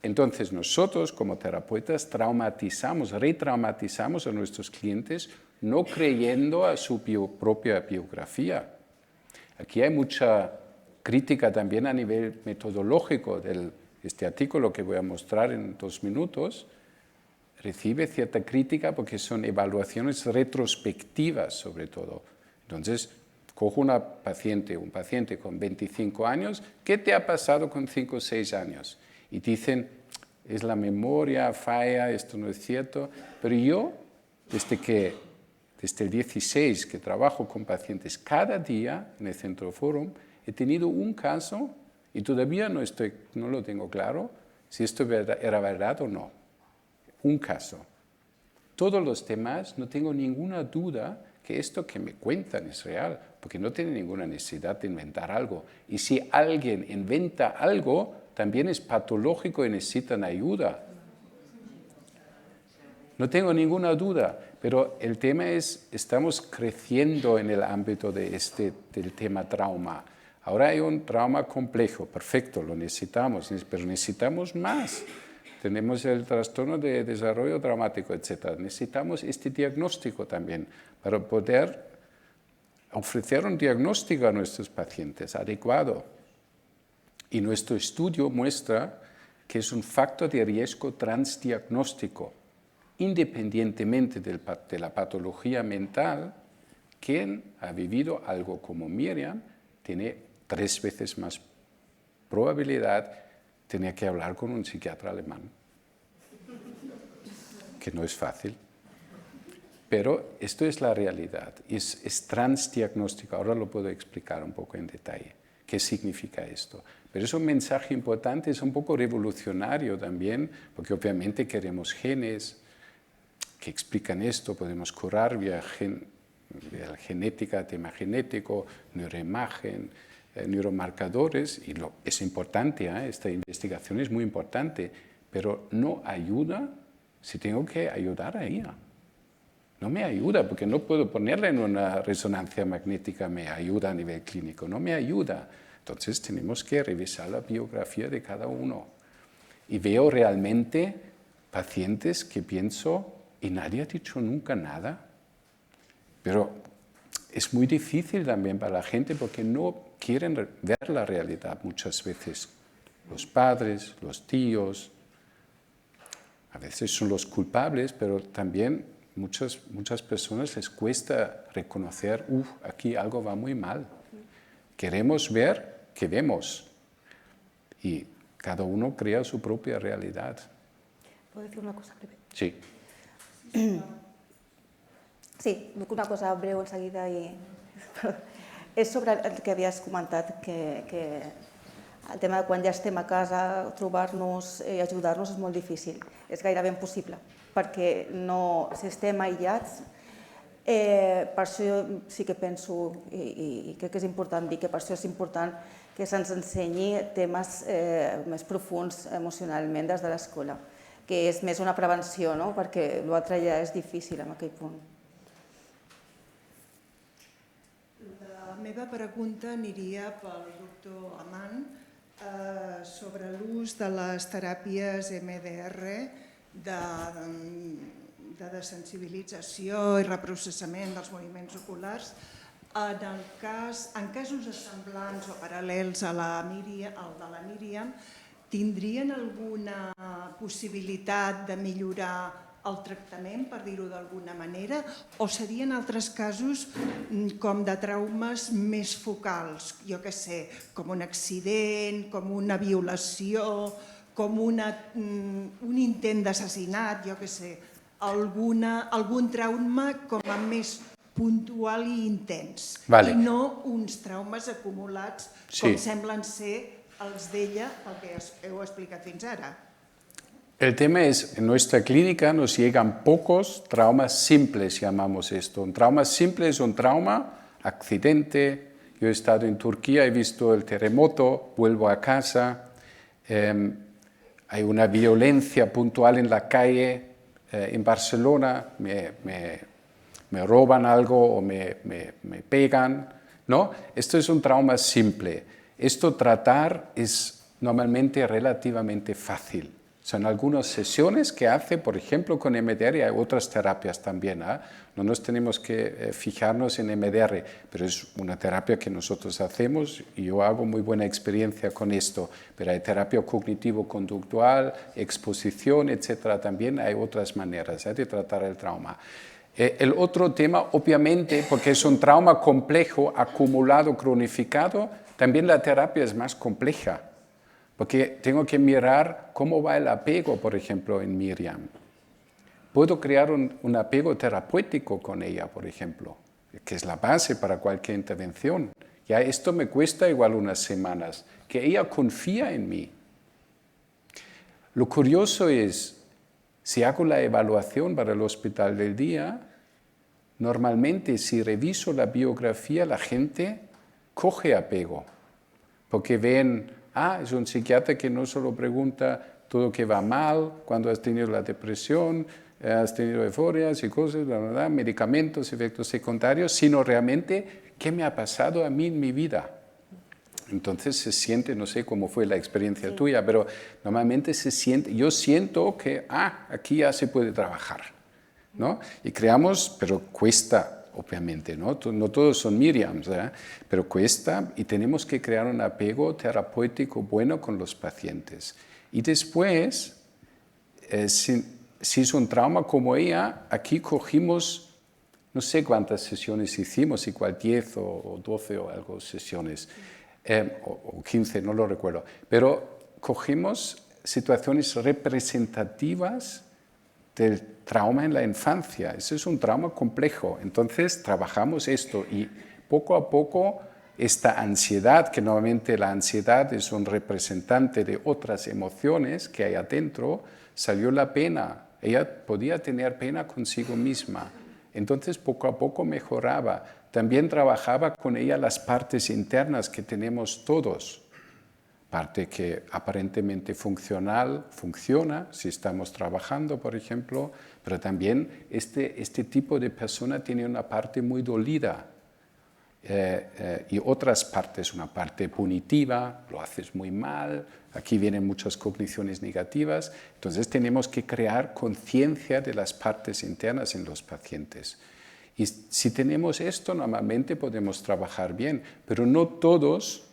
Entonces nosotros como terapeutas retraumatizamos a nuestros clientes no creyendo a su propia biografía. Aquí hay mucha crítica también a nivel metodológico de este artículo que voy a mostrar en 2 minutos. Recibe cierta crítica porque son evaluaciones retrospectivas sobre todo. Entonces, cojo un paciente con 25 años, ¿qué te ha pasado con 5 o 6 años? Y dicen, es la memoria, falla, esto no es cierto. Pero yo, desde el 16 que trabajo con pacientes cada día en el Centro Forum, he tenido un caso y todavía no lo tengo claro si esto era verdad o no. Un caso. Todos los demás no tengo ninguna duda que esto que me cuentan es real, porque no tienen ninguna necesidad de inventar algo. Y si alguien inventa algo, también es patológico y necesitan ayuda. No tengo ninguna duda, pero el tema es, estamos creciendo en el ámbito del tema trauma. Ahora hay un trauma complejo, perfecto, lo necesitamos, pero necesitamos más. Tenemos el trastorno de desarrollo traumático, etc. Necesitamos este diagnóstico también para poder ofrecer un diagnóstico a nuestros pacientes adecuado. Y nuestro estudio muestra que es un factor de riesgo transdiagnóstico. Independientemente de la patología mental, quien ha vivido algo como Miriam tiene 3 veces más probabilidad de tener que hablar con un psiquiatra alemán, que no es fácil. Pero esto es la realidad, es transdiagnóstico. Ahora lo puedo explicar un poco en detalle. ¿Qué significa esto? Pero es un mensaje importante, es un poco revolucionario también, porque obviamente queremos genes que explican esto, podemos curar vía genética, tema genético, neuroimagen, neuromarcadores, y es importante, esta investigación es muy importante, pero no ayuda si tengo que ayudar a ella. No me ayuda, porque no puedo ponerla en una resonancia magnética, me ayuda a nivel clínico, no me ayuda. Entonces tenemos que revisar la biografía de cada uno. Y veo realmente pacientes que pienso, ¿y nadie ha dicho nunca nada? Pero es muy difícil también para la gente porque no quieren ver la realidad muchas veces. Los padres, los tíos, a veces son los culpables, pero también muchas personas les cuesta reconocer, aquí algo va muy mal. Queremos ver que vemos. Y cada uno crea su propia realidad. ¿Puedo decir una cosa breve? Sí. Sí, una cosa breu enseguida i... És sobre el que havies comentat, que el tema de quan ja estem a casa, trobar-nos i ajudar-nos és molt difícil. És gairebé impossible, perquè si estem aïllats, per això sí que penso, i crec que és important dir que per això és important que se'ns ensenyi temes més profuns emocionalment des de l'escola, que és més una prevenció, perquè l'altre ja és difícil en aquell punt. La meva pregunta aniria pel doctor Aman sobre l'ús de les teràpies MDR de desensibilització i reprocessament dels moviments oculars. En casos semblants o paral·lels al de la Míriam, tindrien alguna possibilitat de millorar el tractament, per dir-ho d'alguna manera, o serien altres casos com de traumes més focals, jo què sé, com un accident, com una violació, com un intent d'assassinat, jo què sé, algun trauma com a més puntual i intens, i no uns traumes acumulats com semblen ser els d'ella, el que heu explicat fins ara. El tema es, en nuestra clínica nos llegan pocos traumas simples, llamamos esto. Un trauma simple es un trauma, accidente. Yo he estado en Turquía, he visto el terremoto, vuelvo a casa. Hay una violencia puntual en la calle, en Barcelona, me roban algo o me pegan, ¿no? Esto es un trauma simple. Esto tratar es normalmente relativamente fácil. Son algunas sesiones que hace, por ejemplo, con MDR, hay otras terapias también. No nos tenemos que fijarnos en MDR, pero es una terapia que nosotros hacemos y yo hago muy buena experiencia con esto. Pero hay terapia cognitivo-conductual, exposición, etcétera. También hay otras maneras de tratar el trauma. El otro tema, obviamente, porque es un trauma complejo, acumulado, cronificado, también la terapia es más compleja. Porque tengo que mirar cómo va el apego, por ejemplo, en Míriam. Puedo crear un apego terapéutico con ella, por ejemplo, que es la base para cualquier intervención. Ya esto me cuesta igual unas semanas, que ella confía en mí. Lo curioso es, si hago la evaluación para el hospital del día, normalmente si reviso la biografía, la gente coge apego, porque ven... es un psiquiatra que no solo pregunta todo que va mal, cuando has tenido la depresión, has tenido euforias, psicosis, medicamentos, efectos secundarios, sino realmente qué me ha pasado a mí en mi vida. Entonces se siente, no sé cómo fue la experiencia tuya, pero normalmente se siente, yo siento que aquí ya se puede trabajar, ¿no? Y creamos, pero cuesta. Obviamente, ¿no? No todos son Míriams, pero cuesta y tenemos que crear un apego terapéutico bueno con los pacientes. Y después, si es un trauma como ella, aquí cogimos, no sé cuántas sesiones hicimos, igual 10 o 12 o algo sesiones, o 15, no lo recuerdo, pero cogimos situaciones representativas del trauma en la infancia. Ese es un trauma complejo. Entonces trabajamos esto y poco a poco esta ansiedad, que normalmente la ansiedad es un representante de otras emociones que hay adentro, salió la pena. Ella podía tener pena consigo misma. Entonces poco a poco mejoraba. También trabajaba con ella las partes internas que tenemos todos. Parte que aparentemente funciona si estamos trabajando, por ejemplo, pero también este tipo de persona tiene una parte muy dolida. y otras partes, una parte punitiva, lo haces muy mal, aquí vienen muchas cogniciones negativas, entonces tenemos que crear conciencia de las partes internas en los pacientes. Y si tenemos esto, normalmente podemos trabajar bien, pero no todos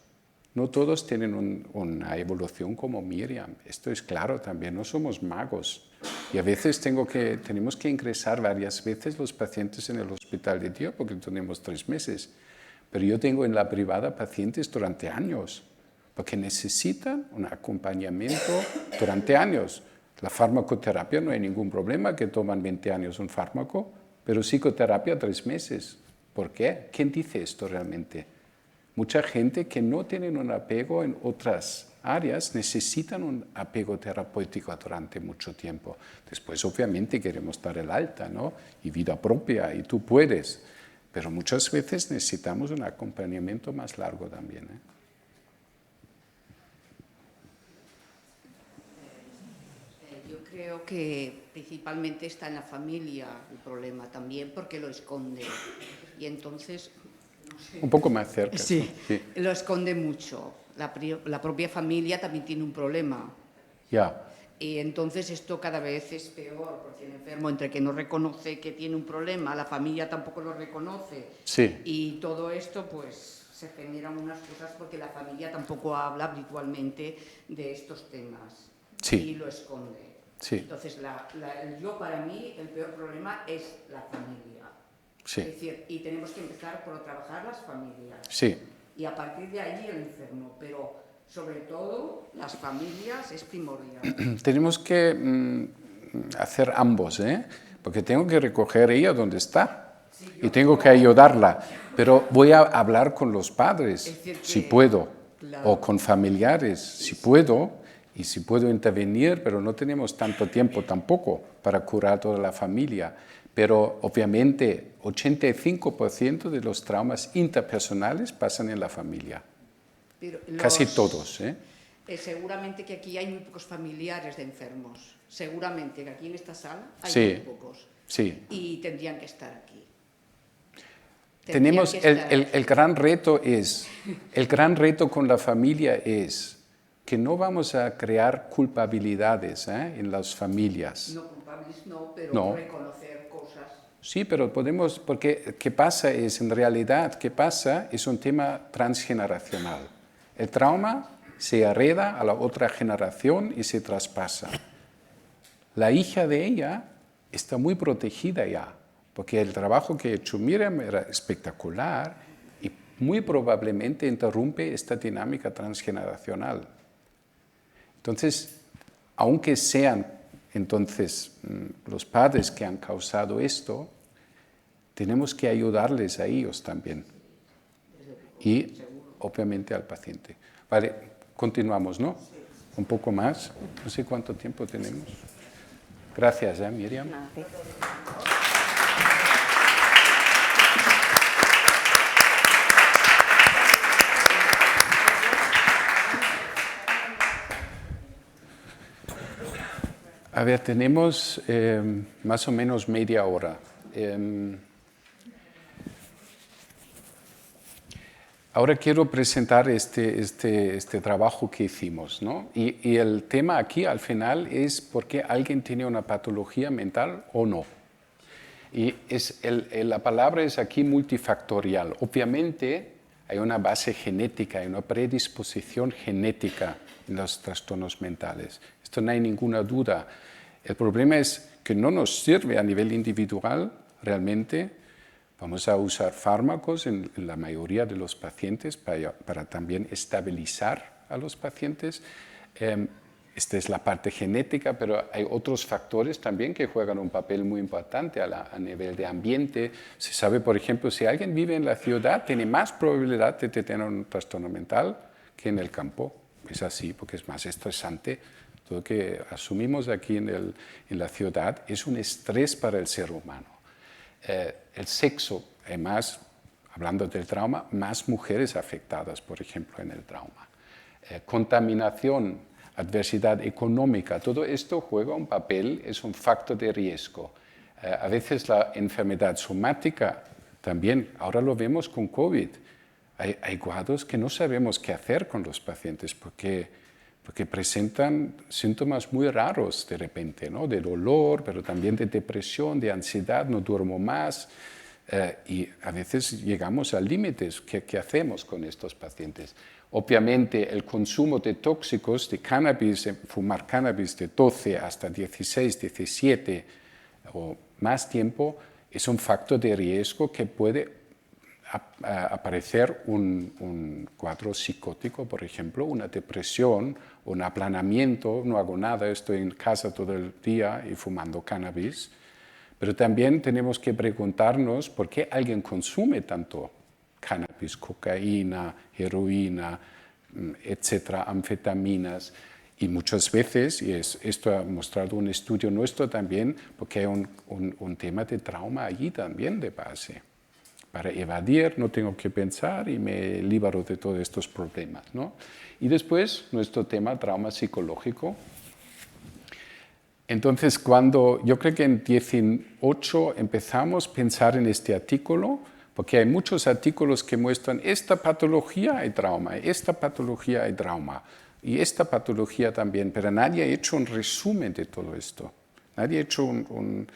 tienen una evolución como Miriam. Esto es claro también, no somos magos. Y a veces tenemos que ingresar varias veces los pacientes en el hospital de día porque tenemos 3 meses. Pero yo tengo en la privada pacientes durante años, porque necesitan un acompañamiento durante años. La farmacoterapia no hay ningún problema, que toman 20 años un fármaco, pero psicoterapia 3 meses. ¿Por qué? ¿Quién dice esto realmente? Mucha gente que no tiene un apego en otras áreas necesitan un apego terapéutico durante mucho tiempo. Después, obviamente, queremos dar el alta, ¿no? Y vida propia, y tú puedes. Pero muchas veces necesitamos un acompañamiento más largo también, ¿eh? Yo creo que principalmente está en la familia el problema también, porque lo esconde. Y entonces... no sé. Un poco más cerca. Sí, sí. Lo esconde mucho. La propia familia también tiene un problema. Ya. Y entonces esto cada vez es peor, porque el enfermo, entre que no reconoce que tiene un problema, la familia tampoco lo reconoce. Sí. Y todo esto, pues, se generan unas cosas porque la familia tampoco habla habitualmente de estos temas. Sí. Y lo esconde. Sí. Entonces, para mí, el peor problema es la familia. Sí. Es decir, y tenemos que empezar por trabajar las familias. Sí. Y a partir de ahí el enfermo, pero sobre todo las familias es primordial. Tenemos que hacer ambos, ¿eh? Porque tengo que recoger a ella donde está y tengo que ayudarla, pero voy a hablar con los padres, si puedo, claro, o con familiares, si puedo, y si puedo intervenir, pero no tenemos tanto tiempo tampoco para curar toda la familia. Pero obviamente 85% de los traumas interpersonales pasan en la familia. Casi todos, ¿eh? Seguramente que aquí hay muy pocos familiares de enfermos. Seguramente que aquí en esta sala hay muy pocos. Sí. Y tendrían que estar aquí. Tenemos el gran reto con la familia es que no vamos a crear culpabilidades en las familias. No culpables, no, pero reconocer cosas. Sí, pero podemos, porque ¿qué pasa? En realidad, es un tema transgeneracional. El trauma se hereda a la otra generación y se traspasa. La hija de ella está muy protegida ya, porque el trabajo que ha hecho Miriam era espectacular y muy probablemente interrumpe esta dinámica transgeneracional. Entonces, aunque sean los padres que han causado esto, tenemos que ayudarles a ellos también. Y, obviamente, al paciente. Vale, continuamos, ¿no? Un poco más. No sé cuánto tiempo tenemos. Gracias, Miriam. A ver, tenemos más o menos media hora. Ahora quiero presentar este trabajo que hicimos, ¿no? Y el tema aquí al final es por qué alguien tiene una patología mental o no. Y la palabra es aquí multifactorial. Obviamente hay una base genética, hay una predisposición genética en los trastornos mentales. Esto no hay ninguna duda. El problema es que no nos sirve a nivel individual realmente. Vamos a usar fármacos en la mayoría de los pacientes para también estabilizar a los pacientes. Esta es la parte genética, pero hay otros factores también que juegan un papel muy importante a nivel de ambiente. Se sabe, por ejemplo, si alguien vive en la ciudad, tiene más probabilidad de tener un trastorno mental que en el campo. Es así, porque es más estresante. Todo lo que asumimos aquí en la ciudad es un estrés para el ser humano. El sexo, además, hablando del trauma, más mujeres afectadas, por ejemplo, en el trauma. Contaminación, adversidad económica, todo esto juega un papel, es un factor de riesgo. A veces la enfermedad somática También, ahora lo vemos con COVID. Hay cuadros que no sabemos qué hacer con los pacientes porque presentan síntomas muy raros de repente, ¿no? De dolor, pero también de depresión, de ansiedad, no duermo más. Y a veces llegamos a límites. ¿Qué hacemos con estos pacientes? Obviamente el consumo de tóxicos, de cannabis, fumar cannabis de 12 hasta 16, 17 o más tiempo, es un factor de riesgo que puede aparecer un cuadro psicótico, por ejemplo, una depresión, un aplanamiento, no hago nada, estoy en casa todo el día y fumando cannabis. Pero también tenemos que preguntarnos por qué alguien consume tanto cannabis, cocaína, heroína, etcétera, anfetaminas. Y muchas veces, y esto ha mostrado un estudio nuestro también, porque hay un tema de trauma allí también de base. Para evadir no tengo que pensar y me libero de todos estos problemas, ¿no? Y después nuestro tema trauma psicológico. Entonces, yo creo que en 2018 empezamos a pensar en este artículo, porque hay muchos artículos que muestran esta patología hay trauma, esta patología hay trauma, y esta patología también, pero nadie ha hecho un resumen de todo esto. Nadie ha hecho un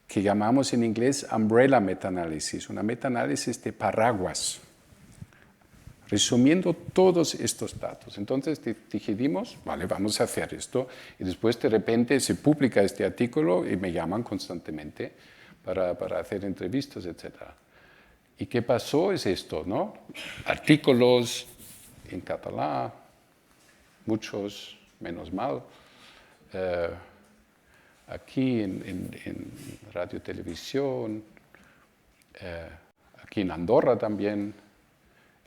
que llamamos en inglés umbrella meta-análisis, una meta-análisis de paraguas, resumiendo todos estos datos. Entonces decidimos, vale, vamos a hacer esto, y después de repente se publica este artículo y me llaman constantemente para hacer entrevistas, etc. ¿Y qué pasó? Es esto, ¿no? Artículos en catalán, muchos, menos mal, aquí en radio, televisión, aquí en Andorra también,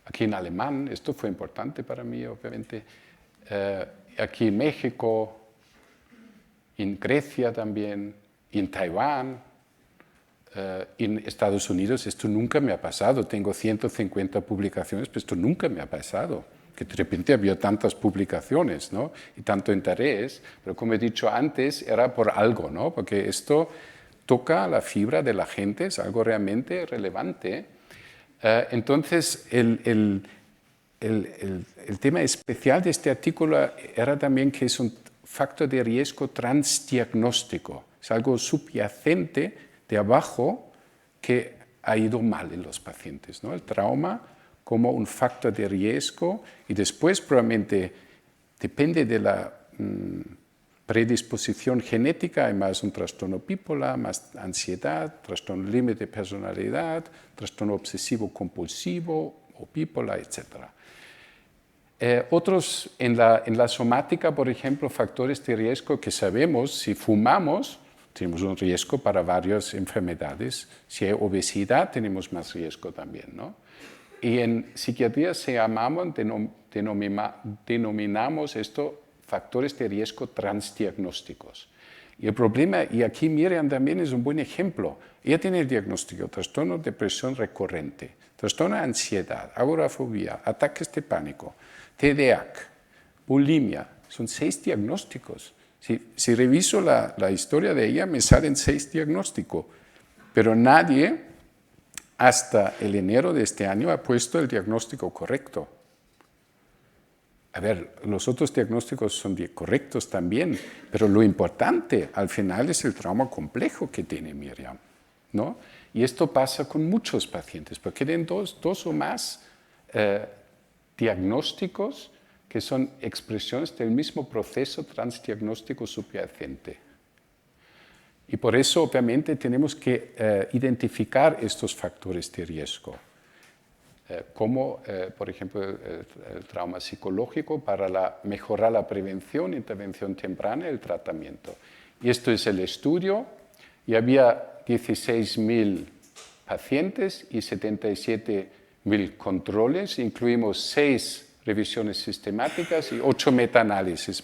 aquí en alemán, esto fue importante para mí, obviamente, aquí en México, en Grecia también, en Taiwán, en Estados Unidos. Esto nunca me ha pasado, tengo 150 publicaciones, pero esto nunca me ha pasado. Que de repente había tantas publicaciones, ¿no? Y tanto interés, pero como he dicho antes, era por algo, ¿no? Porque esto toca la fibra de la gente, es algo realmente relevante. Entonces, el tema especial de este artículo era también que es un factor de riesgo transdiagnóstico, es algo subyacente de abajo que ha ido mal en los pacientes, ¿no? El trauma como un factor de riesgo y después probablemente depende de la predisposición genética, hay más un trastorno bipolar, más ansiedad, trastorno límite de personalidad, trastorno obsesivo compulsivo o bipolar, etc. Otros en la somática, por ejemplo, factores de riesgo que sabemos, si fumamos, tenemos un riesgo para varias enfermedades, si hay obesidad, tenemos más riesgo también, ¿no? Y en psiquiatría denominamos esto factores de riesgo transdiagnósticos. Y el problema, y aquí Miriam también es un buen ejemplo, ella tiene el diagnóstico, trastorno de depresión recurrente, trastorno de ansiedad, agorafobia, ataques de pánico, TDAH, bulimia, son 6 diagnósticos. Si reviso la historia de ella, me salen 6 diagnósticos, pero nadie hasta el enero de este año ha puesto el diagnóstico correcto. A ver, los otros diagnósticos son correctos también, pero lo importante al final es el trauma complejo que tiene Miriam, ¿no? Y esto pasa con muchos pacientes, porque tienen dos o más diagnósticos que son expresiones del mismo proceso transdiagnóstico subyacente. Y por eso, obviamente, tenemos que identificar estos factores de riesgo, como, por ejemplo, el trauma psicológico para mejorar la prevención, intervención temprana y el tratamiento. Y esto es el estudio, y había 16.000 pacientes y 77.000 controles, incluimos 6 revisiones sistemáticas y 8 metaanálisis.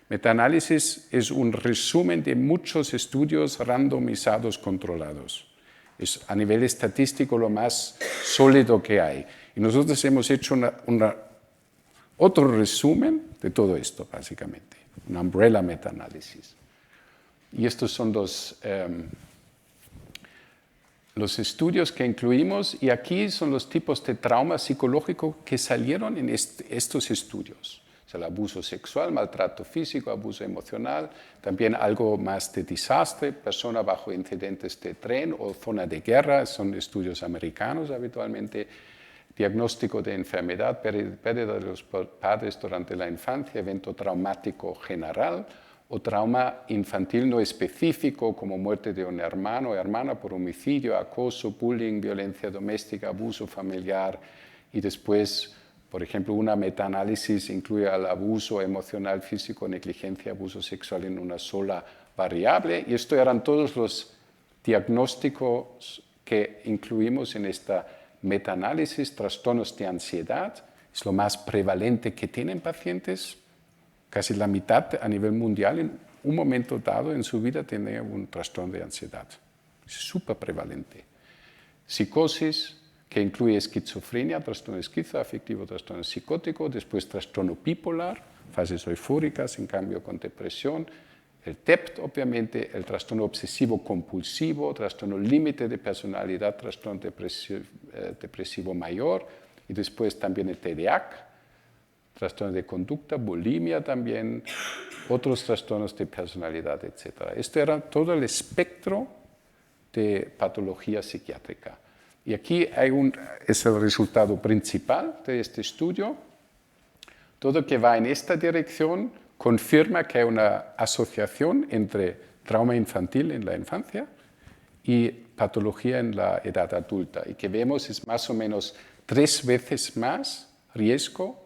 Metaanálisis es un resumen de muchos estudios randomizados controlados. Es a nivel estadístico lo más sólido que hay. Y nosotros hemos hecho otro resumen de todo esto, básicamente, un umbrella metaanálisis. Y estos son los estudios que incluimos, y aquí son los tipos de trauma psicológico que salieron en estos estudios. O sea, el abuso sexual, maltrato físico, abuso emocional, también algo más de desastre, persona bajo incidentes de tren o zona de guerra, son estudios americanos habitualmente, diagnóstico de enfermedad, pérdida de los padres durante la infancia, evento traumático general, o trauma infantil no específico, como muerte de un hermano o hermana por homicidio, acoso, bullying, violencia doméstica, abuso familiar, y después, por ejemplo, una metaanálisis incluye el abuso emocional, físico, negligencia, abuso sexual en una sola variable, y estos eran todos los diagnósticos que incluimos en esta metaanálisis. Trastornos de ansiedad es lo más prevalente que tienen pacientes. Casi la mitad a nivel mundial en un momento dado en su vida tiene un trastorno de ansiedad. Es súper prevalente. Psicosis, que incluye esquizofrenia, trastorno esquizoafectivo, trastorno psicótico, después trastorno bipolar, fases eufóricas, en cambio con depresión, el TEPT, obviamente, el trastorno obsesivo compulsivo, trastorno límite de personalidad, trastorno depresivo mayor, y después también el TDAH, trastornos de conducta, bulimia también, otros trastornos de personalidad, etc. Esto era todo el espectro de patología psiquiátrica. Y aquí es el resultado principal de este estudio. Todo que va en esta dirección confirma que hay una asociación entre trauma infantil en la infancia y patología en la edad adulta. Y que vemos es más o menos 3 veces más riesgo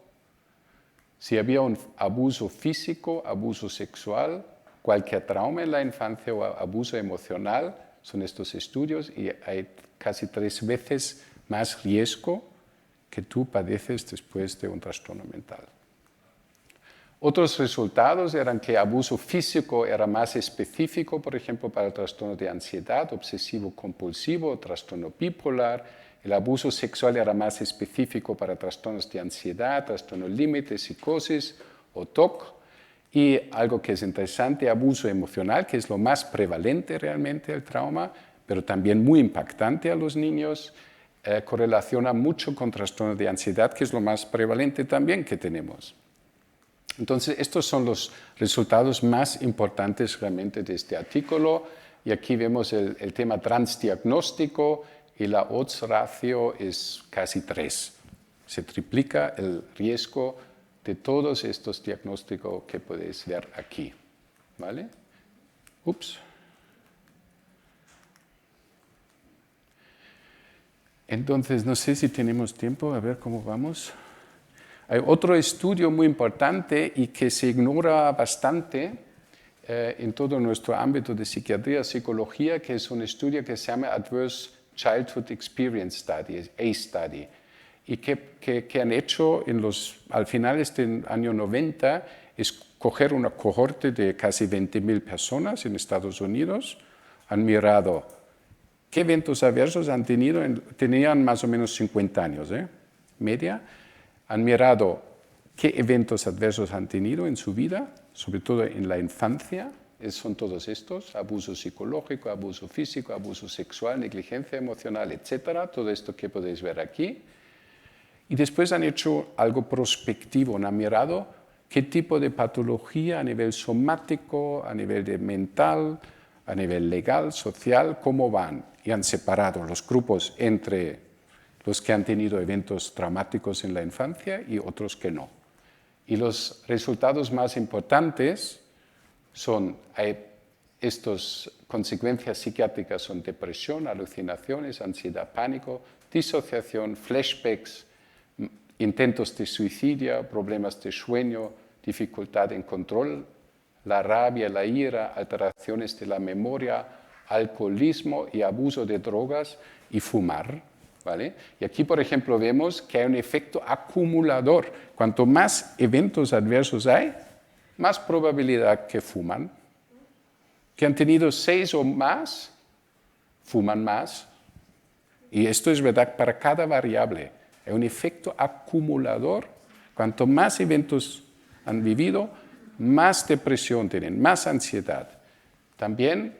si había un abuso físico, abuso sexual, cualquier trauma en la infancia o abuso emocional, son estos estudios, y hay casi 3 veces más riesgo que tú padeces después de un trastorno mental. Otros resultados eran que abuso físico era más específico, por ejemplo, para el trastorno de ansiedad, obsesivo compulsivo, trastorno bipolar. El abuso sexual era más específico para trastornos de ansiedad, trastorno límite, psicosis o TOC. Y algo que es interesante, abuso emocional, que es lo más prevalente realmente el trauma, pero también muy impactante a los niños, correlaciona mucho con trastorno de ansiedad, que es lo más prevalente también que tenemos. Entonces, estos son los resultados más importantes realmente de este artículo. Y aquí vemos el tema transdiagnóstico, y la odds ratio es casi 3. Se triplica el riesgo de todos estos diagnósticos que podéis ver aquí. ¿Vale? Ups. Entonces, no sé si tenemos tiempo, a ver cómo vamos. Hay otro estudio muy importante y que se ignora bastante en todo nuestro ámbito de psiquiatría y psicología, que es un estudio que se llama Adverse Childhood Experience Study, ACE Study, y que han hecho al finales del año 90 es coger una cohorte de casi 20.000 personas en Estados Unidos, han mirado qué eventos adversos han tenido, tenían más o menos 50 años, media, han mirado qué eventos adversos han tenido en su vida, sobre todo en la infancia. Son todos estos: abuso psicológico, abuso físico, abuso sexual, negligencia emocional, etc. Todo esto que podéis ver aquí. Y después han hecho algo prospectivo, han mirado qué tipo de patología a nivel somático, a nivel mental, a nivel legal, social, cómo van. Y han separado los grupos entre los que han tenido eventos traumáticos en la infancia y otros que no. Y los resultados más importantes son, estas consecuencias psiquiátricas son depresión, alucinaciones, ansiedad, pánico, disociación, flashbacks, intentos de suicidio, problemas de sueño, dificultad en control, la rabia, la ira, alteraciones de la memoria, alcoholismo y abuso de drogas y fumar. ¿Vale? Y aquí, por ejemplo, vemos que hay un efecto acumulador. Cuanto más eventos adversos hay, más probabilidad que fuman. Que han tenido 6 o más, fuman más. Y esto es verdad para cada variable. Hay un efecto acumulador. Cuanto más eventos han vivido, más depresión tienen, más ansiedad. También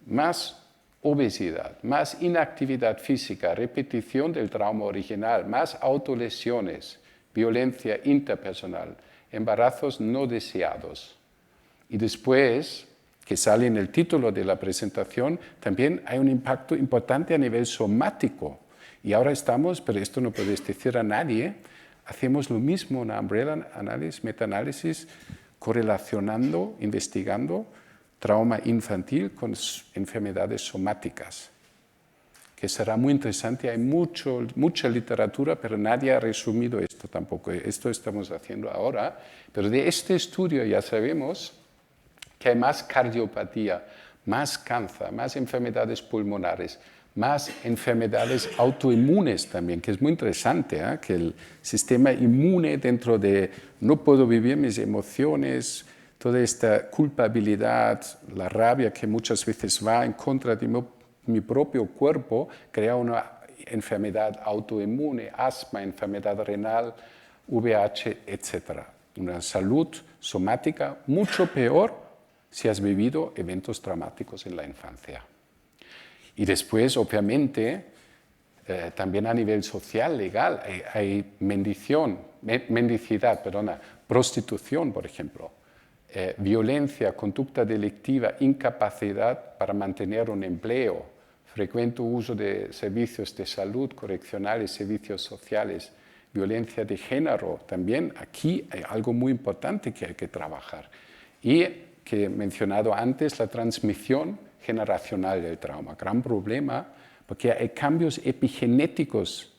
más obesidad, más inactividad física, repetición del trauma original, más autolesiones, violencia interpersonal, embarazos no deseados. Y después, que sale en el título de la presentación, también hay un impacto importante a nivel somático. Y ahora estamos, pero esto no puedes decir a nadie, hacemos lo mismo, una umbrella análisis, metaanálisis, correlacionando, investigando trauma infantil con enfermedades somáticas, que será muy interesante. Hay mucha literatura, pero nadie ha resumido esto tampoco. Esto estamos haciendo ahora, pero de este estudio ya sabemos que hay más cardiopatía, más cáncer, más enfermedades pulmonares, más enfermedades autoinmunes también, que es muy interesante, que el sistema inmune dentro de no puedo vivir mis emociones, toda esta culpabilidad, la rabia que muchas veces va en contra de mi propio cuerpo, crea una enfermedad autoinmune, asma, enfermedad renal, VIH, etc. Una salud somática mucho peor si has vivido eventos traumáticos en la infancia. Y después, obviamente, también a nivel social, legal, hay mendicidad, prostitución, por ejemplo, violencia, conducta delictiva, incapacidad para mantener un empleo, frecuente uso de servicios de salud, correccionales, servicios sociales, violencia de género. También aquí hay algo muy importante que hay que trabajar. Y que he mencionado antes, la transmisión generacional del trauma. Gran problema, porque hay cambios epigenéticos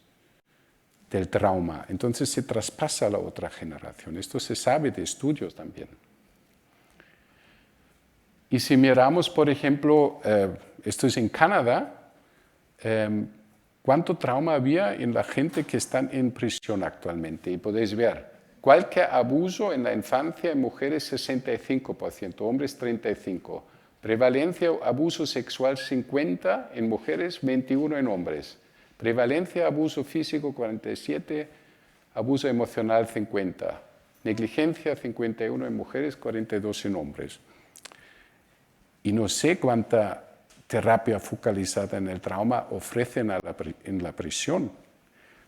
del trauma. Entonces se traspasa a la otra generación. Esto se sabe de estudios también. Y si miramos, por ejemplo, esto es en Canadá, ¿cuánto trauma había en la gente que está en prisión actualmente? Y podéis ver, cualquier abuso en la infancia en mujeres 65%, hombres 35%. Prevalencia abuso sexual 50 en mujeres, 21 en hombres. Prevalencia abuso físico 47, abuso emocional 50. Negligencia 51 en mujeres, 42 en hombres. Y no sé cuánta terapia focalizada en el trauma ofrecen en la prisión.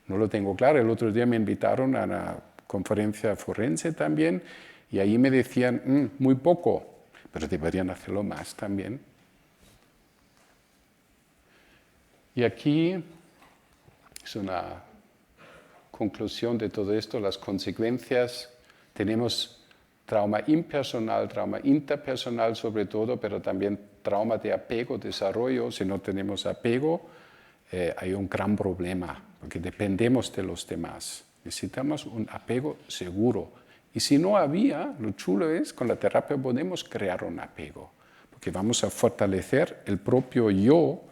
No lo tengo claro. El otro día me invitaron a una conferencia forense también y ahí me decían, muy poco, pero deberían hacerlo más también. Y aquí es una conclusión de todo esto, las consecuencias. Tenemos trauma impersonal, trauma interpersonal sobre todo, pero también trauma de apego, desarrollo. Si no tenemos apego, hay un gran problema, porque dependemos de los demás. Necesitamos un apego seguro. Y si no había, lo chulo es, con la terapia podemos crear un apego, porque vamos a fortalecer el propio yo,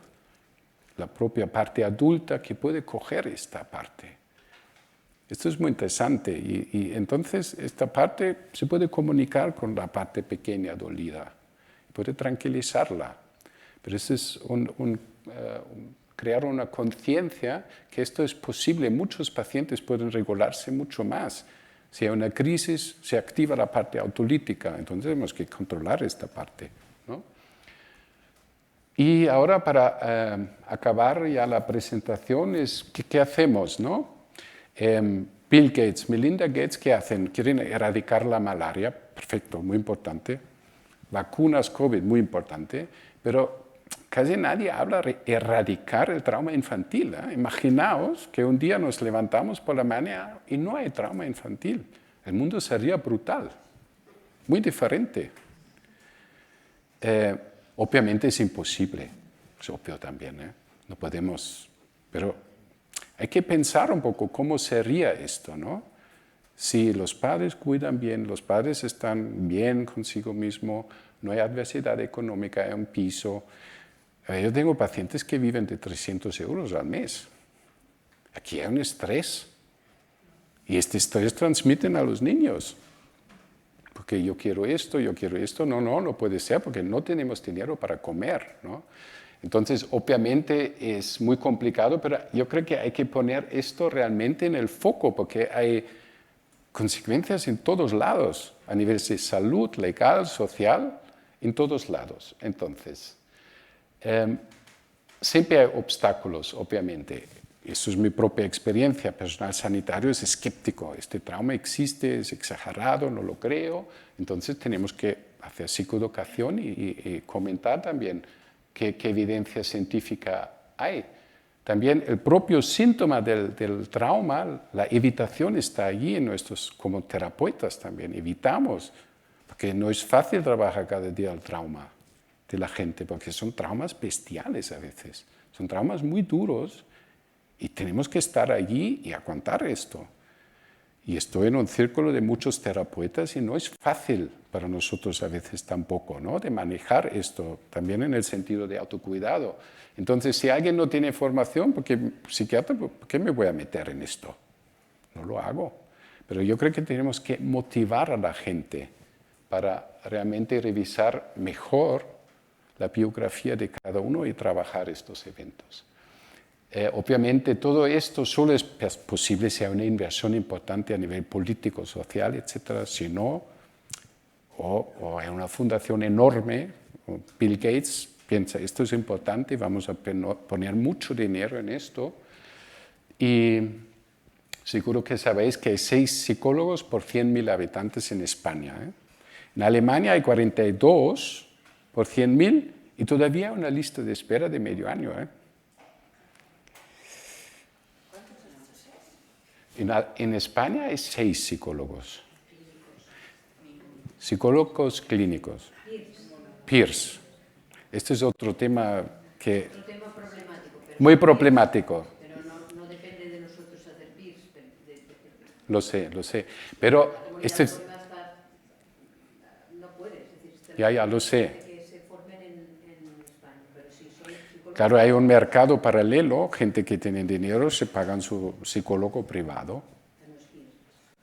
la propia parte adulta que puede coger esta parte. Esto es muy interesante y entonces esta parte se puede comunicar con la parte pequeña dolida, puede tranquilizarla. Pero eso es crear una conciencia que esto es posible. Muchos pacientes pueden regularse mucho más. Si hay una crisis, se activa la parte autolítica, entonces tenemos que controlar esta parte, ¿no? Y ahora para acabar ya la presentación, ¿qué hacemos, no? Bill Gates, Melinda Gates, ¿qué hacen? Quieren erradicar la malaria, perfecto, muy importante. Vacunas COVID, muy importante, pero casi nadie habla de erradicar el trauma infantil. Imaginaos que un día nos levantamos por la mañana y no hay trauma infantil. El mundo sería brutal, muy diferente. Obviamente es imposible, es obvio también, no podemos, pero hay que pensar un poco cómo sería esto, ¿no? Si los padres cuidan bien, los padres están bien consigo mismos, no hay adversidad económica, hay un piso. Yo tengo pacientes que viven de 300 euros al mes. Aquí hay un estrés. Y este estrés transmiten a los niños. Porque yo quiero esto, no puede ser porque no tenemos dinero para comer, ¿no? Entonces, obviamente es muy complicado, pero yo creo que hay que poner esto realmente en el foco porque hay consecuencias en todos lados, a nivel de salud, legal, social, en todos lados. Entonces, siempre hay obstáculos, obviamente. Eso es mi propia experiencia. Personal sanitario es escéptico. Este trauma existe, es exagerado, no lo creo. Entonces tenemos que hacer psicoeducación y comentar también qué evidencia científica hay. También el propio síntoma del trauma, la evitación está allí en nosotros como terapeutas también. Evitamos, porque no es fácil trabajar cada día el trauma de la gente, porque son traumas bestiales a veces. Son traumas muy duros y tenemos que estar allí y aguantar esto. Y estoy en un círculo de muchos terapeutas y no es fácil para nosotros a veces tampoco, ¿no? De manejar esto, también en el sentido de autocuidado. Entonces, si alguien no tiene formación, porque psiquiatra, ¿por qué me voy a meter en esto? No lo hago. Pero yo creo que tenemos que motivar a la gente para realmente revisar mejor la biografía de cada uno y trabajar estos eventos. Obviamente todo esto solo es posible si hay una inversión importante a nivel político, social, etc. Si no, o hay una fundación enorme, Bill Gates piensa, esto es importante, vamos a poner mucho dinero en esto. Y seguro que sabéis que hay 6 psicólogos por 100.000 habitantes en España. En Alemania hay 42 por 100.000 y todavía hay una lista de espera de medio año. En España hay 6 psicólogos. Psicólogos clínicos. Peers. Este es otro tema que... Otro tema problemático. Muy problemático. Pero no depende de nosotros hacer peers. Lo sé. Pero este es... No puedes. Es decir, Ya, lo sé. que se formen en España. Pero si son psicólogos... Claro, hay un mercado paralelo, gente que tiene dinero se pagan su psicólogo privado.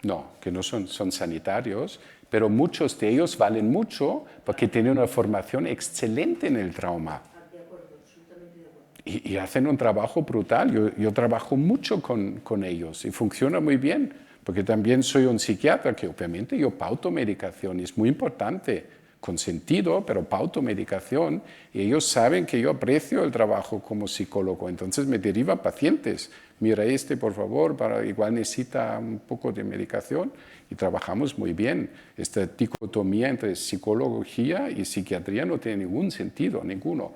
No, que no son sanitarios, pero muchos de ellos valen mucho porque tienen una formación excelente en el trauma. De acuerdo, absolutamente de acuerdo. Y hacen un trabajo brutal. Yo trabajo mucho con ellos y funciona muy bien, porque también soy un psiquiatra que obviamente yo pauto medicación, y es muy importante, con sentido, pero pauto medicación, y ellos saben que yo aprecio el trabajo como psicólogo, entonces me deriva pacientes. Mira por favor, igual necesita un poco de medicación, y trabajamos muy bien. Esta dicotomía entre psicología y psiquiatría no tiene ningún sentido, ninguno.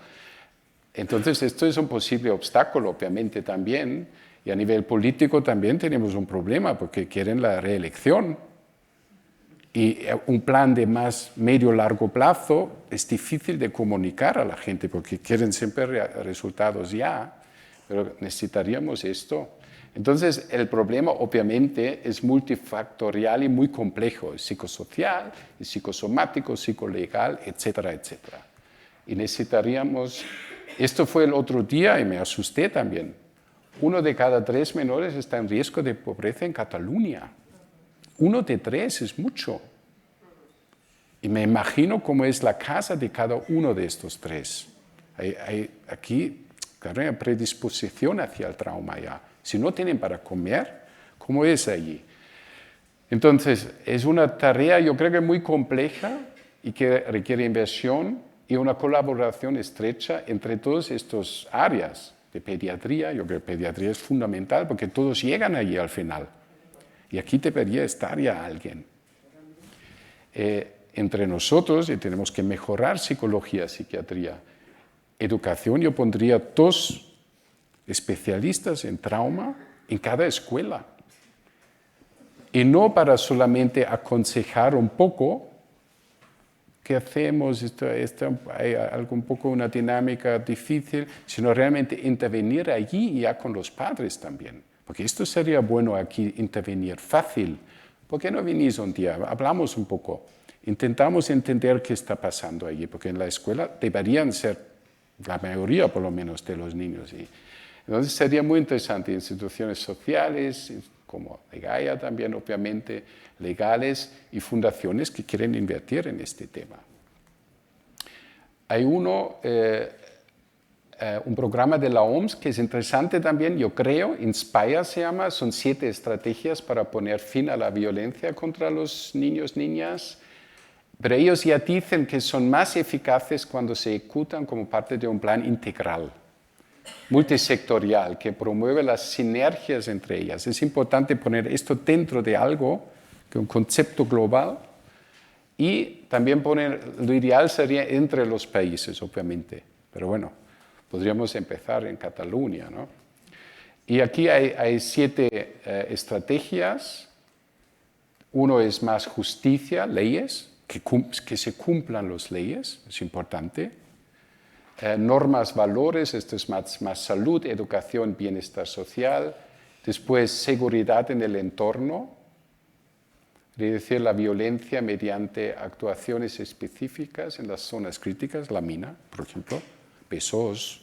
Entonces esto es un posible obstáculo, obviamente también, y a nivel político también tenemos un problema, porque quieren la reelección. Y un plan de más medio-largo plazo es difícil de comunicar a la gente porque quieren siempre resultados ya, pero necesitaríamos esto. Entonces, el problema obviamente es multifactorial y muy complejo, es psicosocial, es psicosomático, psicolegal, etcétera, etcétera. Y necesitaríamos, esto fue el otro día y me asusté también, 1 de cada 3 menores está en riesgo de pobreza en Cataluña. 1 de 3 es mucho. Y me imagino cómo es la casa de cada uno de estos 3. Hay aquí, claro, hay predisposición hacia el trauma ya. Si no tienen para comer, ¿cómo es allí? Entonces, es una tarea, yo creo que muy compleja y que requiere inversión y una colaboración estrecha entre todas estas áreas de pediatría. Yo creo que pediatría es fundamental porque todos llegan allí al final. Y aquí debería estar ya alguien. Entre nosotros, y tenemos que mejorar psicología, psiquiatría, educación, yo pondría 2 especialistas en trauma en cada escuela. Y no para solamente aconsejar un poco qué hacemos, hay algo un poco una dinámica difícil, sino realmente intervenir allí ya con los padres también. Porque esto sería bueno aquí intervenir fácil. ¿Por qué no venís un día? Hablamos un poco. Intentamos entender qué está pasando allí, porque en la escuela deberían ser la mayoría, por lo menos, de los niños. Y entonces sería muy interesante instituciones sociales, como Gaia también, obviamente, legales y fundaciones que quieren invertir en este tema. Hay un programa de la OMS que es interesante también, yo creo, Inspire se llama, son 7 estrategias para poner fin a la violencia contra los niños, niñas, pero ellos ya dicen que son más eficaces cuando se ejecutan como parte de un plan integral. multisectorial que promueve las sinergias entre ellas. Es importante poner esto dentro de algo, que un concepto global, y también poner, lo ideal sería entre los países, obviamente, pero bueno, podríamos empezar en Cataluña, ¿no? Y aquí hay 7 estrategias. Uno es más justicia, leyes, que se cumplan las leyes, es importante. Normas, valores, esto es más salud, educación, bienestar social. Después, seguridad en el entorno, reducir la violencia mediante actuaciones específicas en las zonas críticas, la mina, por ejemplo, Besòs,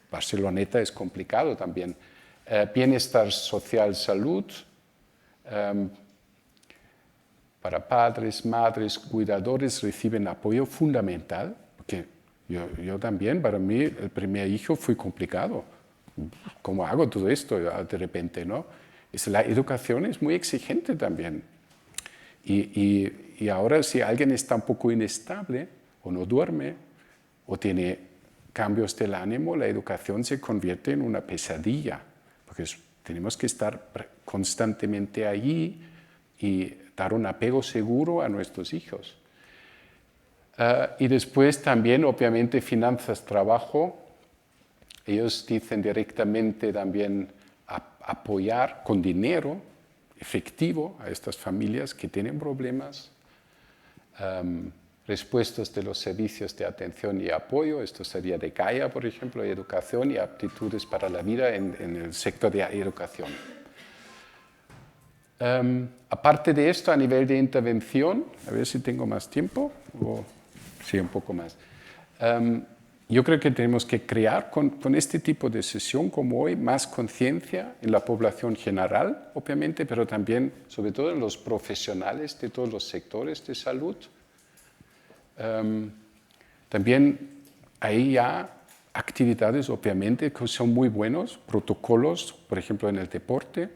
Barceloneta es complicado también. Bienestar social, salud, para padres, madres, cuidadores reciben apoyo fundamental, porque yo también, para mí, el primer hijo fue complicado. ¿Cómo hago todo esto de repente, no? La educación es muy exigente también. Y ahora si alguien está un poco inestable, o no duerme, o tiene cambios del ánimo, la educación se convierte en una pesadilla, porque tenemos que estar constantemente allí y dar un apego seguro a nuestros hijos. Y después también, obviamente, finanzas, trabajo. Ellos dicen directamente también apoyar con dinero efectivo a estas familias que tienen problemas. Respuestas de los servicios de atención y apoyo, esto sería de Gaia, por ejemplo, educación y aptitudes para la vida en el sector de educación. Aparte de esto, a nivel de intervención, a ver si tengo más tiempo, sí, un poco más. Yo creo que tenemos que crear con este tipo de sesión como hoy más conciencia en la población general, obviamente, pero también, sobre todo, en los profesionales de todos los sectores de salud. También hay ya actividades, obviamente, que son muy buenos, protocolos, por ejemplo, en el deporte,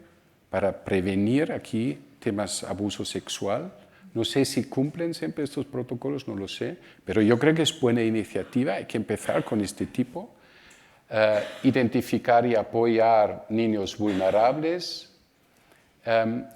para prevenir aquí temas de abuso sexual. No sé si cumplen siempre estos protocolos, no lo sé, pero yo creo que es buena iniciativa, hay que empezar con este tipo. Identificar y apoyar niños vulnerables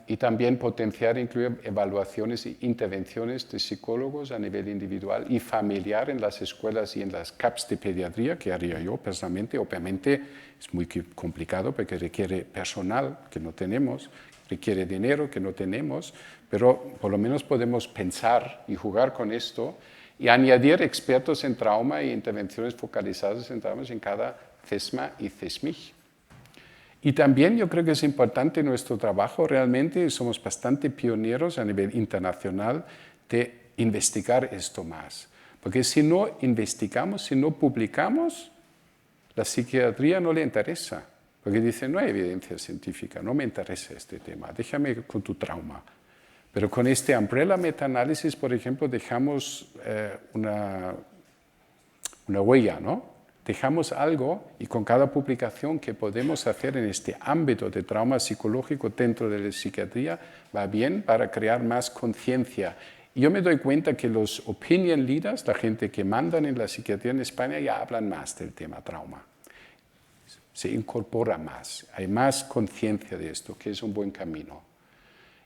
y también potenciar e incluir evaluaciones e intervenciones de psicólogos a nivel individual y familiar en las escuelas y en las CAPs de pediatría, que haría yo personalmente. Obviamente es muy complicado porque requiere personal que no tenemos, requiere dinero que no tenemos, pero por lo menos podemos pensar y jugar con esto y añadir expertos en trauma e intervenciones focalizadas en traumas en cada CESMA y CESMIG. Y también yo creo que es importante nuestro trabajo realmente, somos bastante pioneros a nivel internacional de investigar esto más. Porque si no investigamos, si no publicamos, la psiquiatría no le interesa. Porque dice, no hay evidencia científica, no me interesa este tema, déjame con tu trauma. Pero con este umbrella metaanálisis, por ejemplo, dejamos una huella, ¿no? Dejamos algo y con cada publicación que podemos hacer en este ámbito de trauma psicológico dentro de la psiquiatría va bien para crear más conciencia. Y yo me doy cuenta que los opinion leaders, la gente que mandan en la psiquiatría en España, ya hablan más del tema trauma. Se incorpora más, hay más conciencia de esto, que es un buen camino.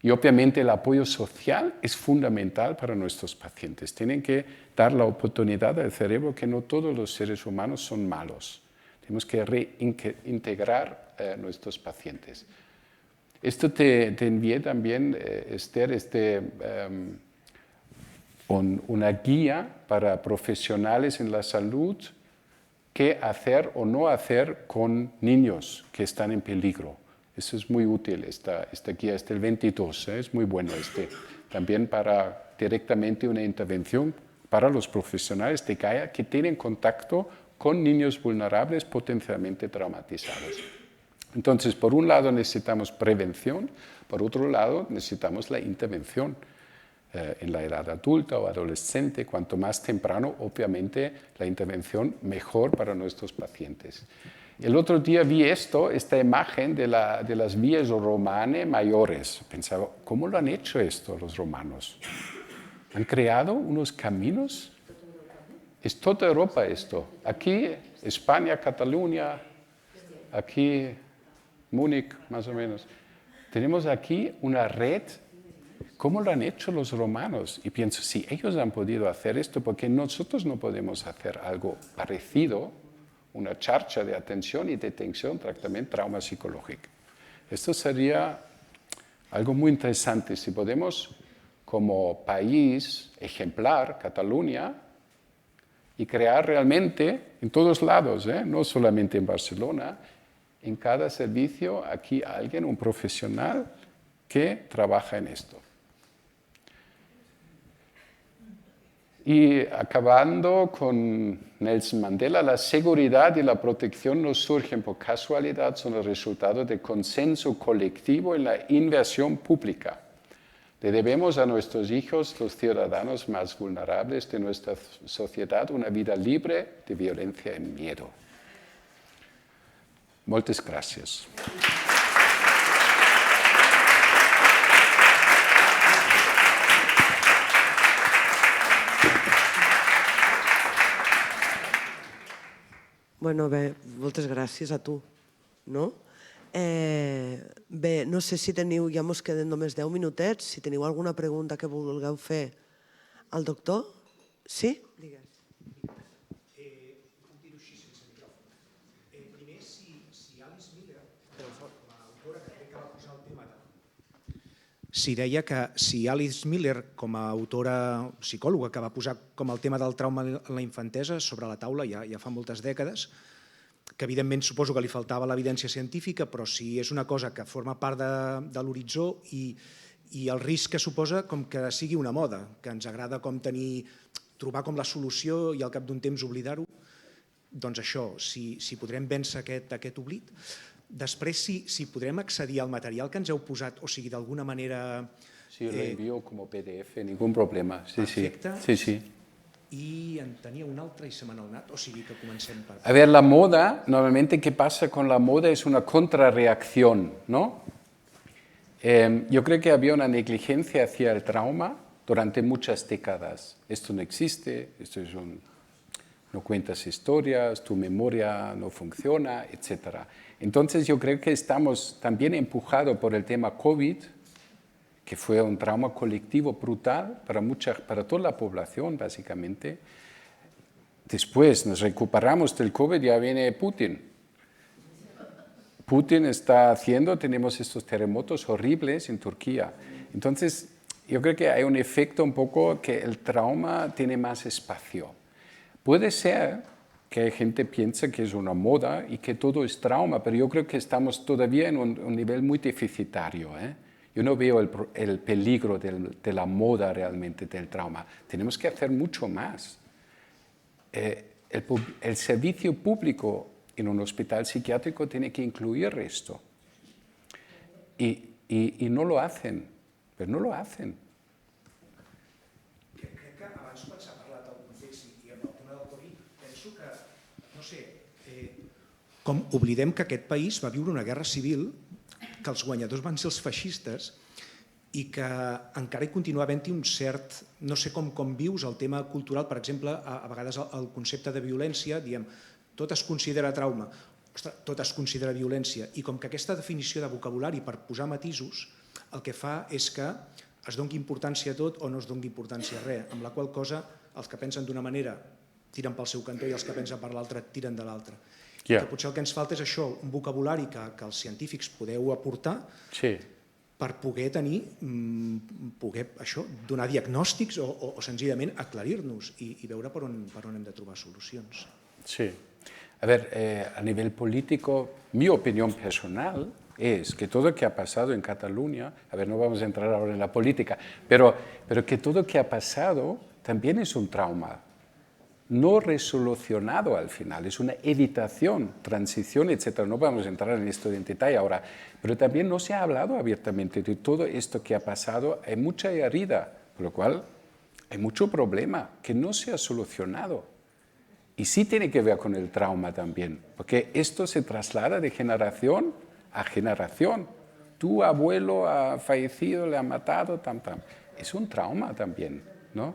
Y obviamente el apoyo social es fundamental para nuestros pacientes. Tienen que dar la oportunidad al cerebro que no todos los seres humanos son malos. Tenemos que reintegrar a nuestros pacientes. Esto te envié también, Esther, una guía para profesionales en la salud, qué hacer o no hacer con niños que están en peligro. Eso es muy útil, esta guía es del 22, es muy bueno también para directamente una intervención para los profesionales de Gaia que tienen contacto con niños vulnerables potencialmente traumatizados. Entonces, por un lado necesitamos prevención, por otro lado necesitamos la intervención en la edad adulta o adolescente. Cuanto más temprano, obviamente, la intervención mejor para nuestros pacientes. El otro día vi esta imagen de las vías romanas mayores. Pensaba, ¿cómo lo han hecho esto los romanos? ¿Han creado unos caminos? Es toda Europa esto. Aquí España, Cataluña, aquí Múnich, más o menos. Tenemos aquí una red, ¿cómo lo han hecho los romanos? Y pienso, si ellos han podido hacer esto, ¿por qué nosotros no podemos hacer algo parecido? Una charcha de atención y detención, tratamiento, trauma psicológico. Esto sería algo muy interesante. Si podemos, como país ejemplar, Cataluña, y crear realmente en todos lados, no solamente en Barcelona, en cada servicio aquí alguien, un profesional que trabaja en esto. Y acabando con Nelson Mandela, la seguridad y la protección no surgen por casualidad, son el resultado de consenso colectivo en la inversión pública. Le debemos a nuestros hijos, los ciudadanos más vulnerables de nuestra sociedad, una vida libre de violencia y miedo. Muchas gracias. Bueno, bé, moltes gràcies a tu, no? Bé, no sé si teniu, ja mos queden només 10 minutets, si teniu alguna pregunta que vulgueu fer al doctor. Sí? Digues. Puc dir-ho així sense micròfon. Primer, si Alice Miller, l'autora que crec que va posar el tema si deia que si Alice Miller, com a autora psicòloga que va posar com el tema del trauma en la infantesa sobre la taula ja fa moltes dècades, que evidentment suposo que li faltava l'evidència científica, però si és una cosa que forma part de l'horitzó i el risc que suposa com que sigui una moda, que ens agrada com trobar com la solució i al cap d'un temps oblidar-ho, doncs això, si podrem vèncer aquest oblit. Després, si podrem accedir al material que ens heu posat, o sigui, d'alguna manera... Sí, lo envío como PDF, ningún problema. Perfecte. Sí. I en tenia un altre i se me n'ha anat, o sigui que comencem per... A ver, la moda, normalmente, ¿qué pasa con la moda? Es una contrarreacción, ¿no? Yo creo que había una negligencia hacia el trauma durante muchas décadas. Esto no existe, no cuentas historias, tu memoria no funciona, etc. Entonces yo creo que estamos también empujados por el tema COVID, que fue un trauma colectivo brutal para toda la población, básicamente. Después nos recuperamos del COVID y ya viene Putin. Putin está tenemos estos terremotos horribles en Turquía. Entonces, yo creo que hay un efecto un poco que el trauma tiene más espacio. Puede ser que gente piensa que es una moda y que todo es trauma, pero yo creo que estamos todavía en un nivel muy deficitario. Yo no veo el peligro de la moda realmente del trauma. Tenemos que hacer mucho más. El servicio público en un hospital psiquiátrico tiene que incluir esto. Y no lo hacen, però no lo hacen. Crec que abans quan s'ha parlat del context i amb el tema del Covid, penso que, no sé, com oblidem que aquest país va viure una guerra civil, que els guanyadors van ser els feixistes i que encara hi continua havent-hi un cert, no sé com vius el tema cultural, per exemple, a vegades el concepte de violència, diem, tot es considera trauma, tot es considera violència, i com que aquesta definició de vocabulari per posar matisos el que fa és que es doni importància a tot o no es doni importància a res, amb la qual cosa els que pensen d'una manera tiren pel seu cantó i els que pensen per l'altra tiren de l'altra. Que potser el que ens falta és això, un vocabulari que els científics podeu aportar per poder donar diagnòstics o senzillament aclarir-nos i veure per on hem de trobar solucions. Sí. A ver, a nivel político, mi opinión personal es que todo lo que ha pasado en Cataluña, a ver, no vamos a entrar ahora en la política, pero que todo lo que ha pasado también es un trauma no resolucionado al final, es una evitación, transición, etc. No vamos a entrar en esto en detalle ahora, pero también no se ha hablado abiertamente de todo esto que ha pasado, hay mucha herida, por lo cual hay mucho problema que no se ha solucionado. Y sí tiene que ver con el trauma también, porque esto se traslada de generación a generación. Tu abuelo ha fallecido, le ha matado, es un trauma también, ¿no?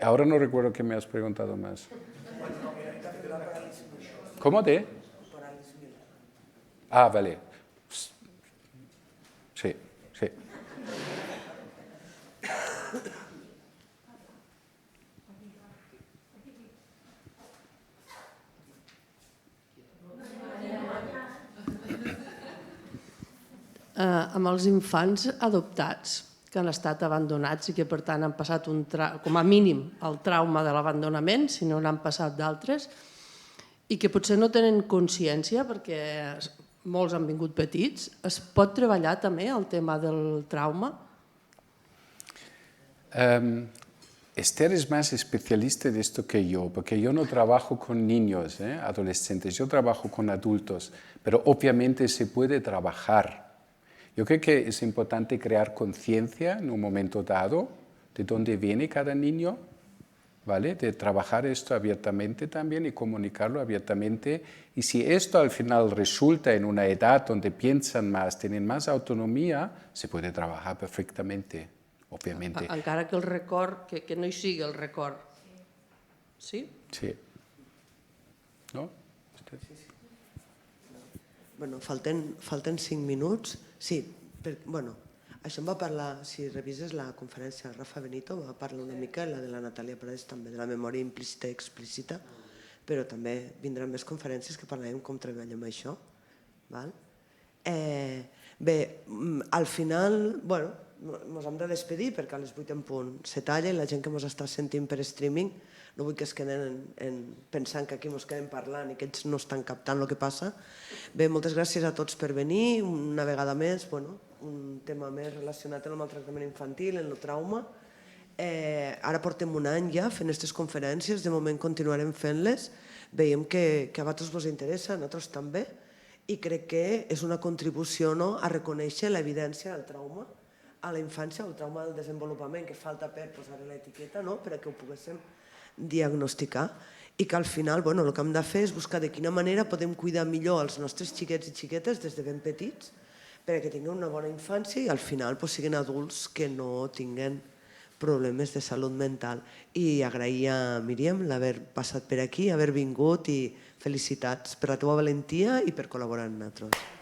Ahora no recuerdo qué me has preguntado más. ¿Cómo de? Ah, vale. Sí, sí. Amb els infants adoptats que han estat abandonats i que per tant han passat com a mínim el trauma de l'abandonament, si no n'han passat d'altres, i que potser no tenen consciència perquè molts han vingut petits, es pot treballar també el tema del trauma? Esther es más especialista de esto que yo, porque yo no trabajo con niños, adolescentes, yo trabajo con adultos, pero obviamente se puede trabajar. Yo creo que es importante crear conciencia en un momento dado de dónde viene cada niño, ¿vale? De trabajar esto abiertamente también y comunicarlo abiertamente. Y si esto al final resulta en una edad donde piensan más, tienen más autonomía, se puede trabajar perfectamente, obviamente. Encara que el record, que no hi sigui el record. Sí? Sí. ¿No? Bueno, falten 5 minuts. Sí, bueno, això em va parlar, si revises la conferència de Rafa Benito, va parlar una mica, la de la Natàlia Prades també, de la memòria implícita i explícita, però també vindran més conferències que parlarem com treballem això. Bé, al final, bueno, ens hem de despedir perquè a les 8 en punt se talla i la gent que ens està sentint per streaming no vull que es queden pensant que aquí ens quedem parlant i que ells no estan captant el que passa. Bé, moltes gràcies a tots per venir, una vegada més, un tema més relacionat amb el tractament infantil, amb el trauma. Ara portem un any ja fent aquestes conferències, de moment continuarem fent-les, veiem que a vosaltres us interessa, a nosaltres també, i crec que és una contribució a reconèixer l'evidència del trauma a la infància, el trauma del desenvolupament, que falta per posar l'etiqueta perquè ho poguéssim diagnosticar i que al final el que hem de fer és buscar de quina manera podem cuidar millor els nostres xiquets i xiquetes des de ben petits perquè tinguin una bona infància i al final siguin adults que no tinguin problemes de salut mental. I agrair a Míriam l'haver passat per aquí, haver vingut i felicitats per la teva valentia i per col·laborar amb nosaltres.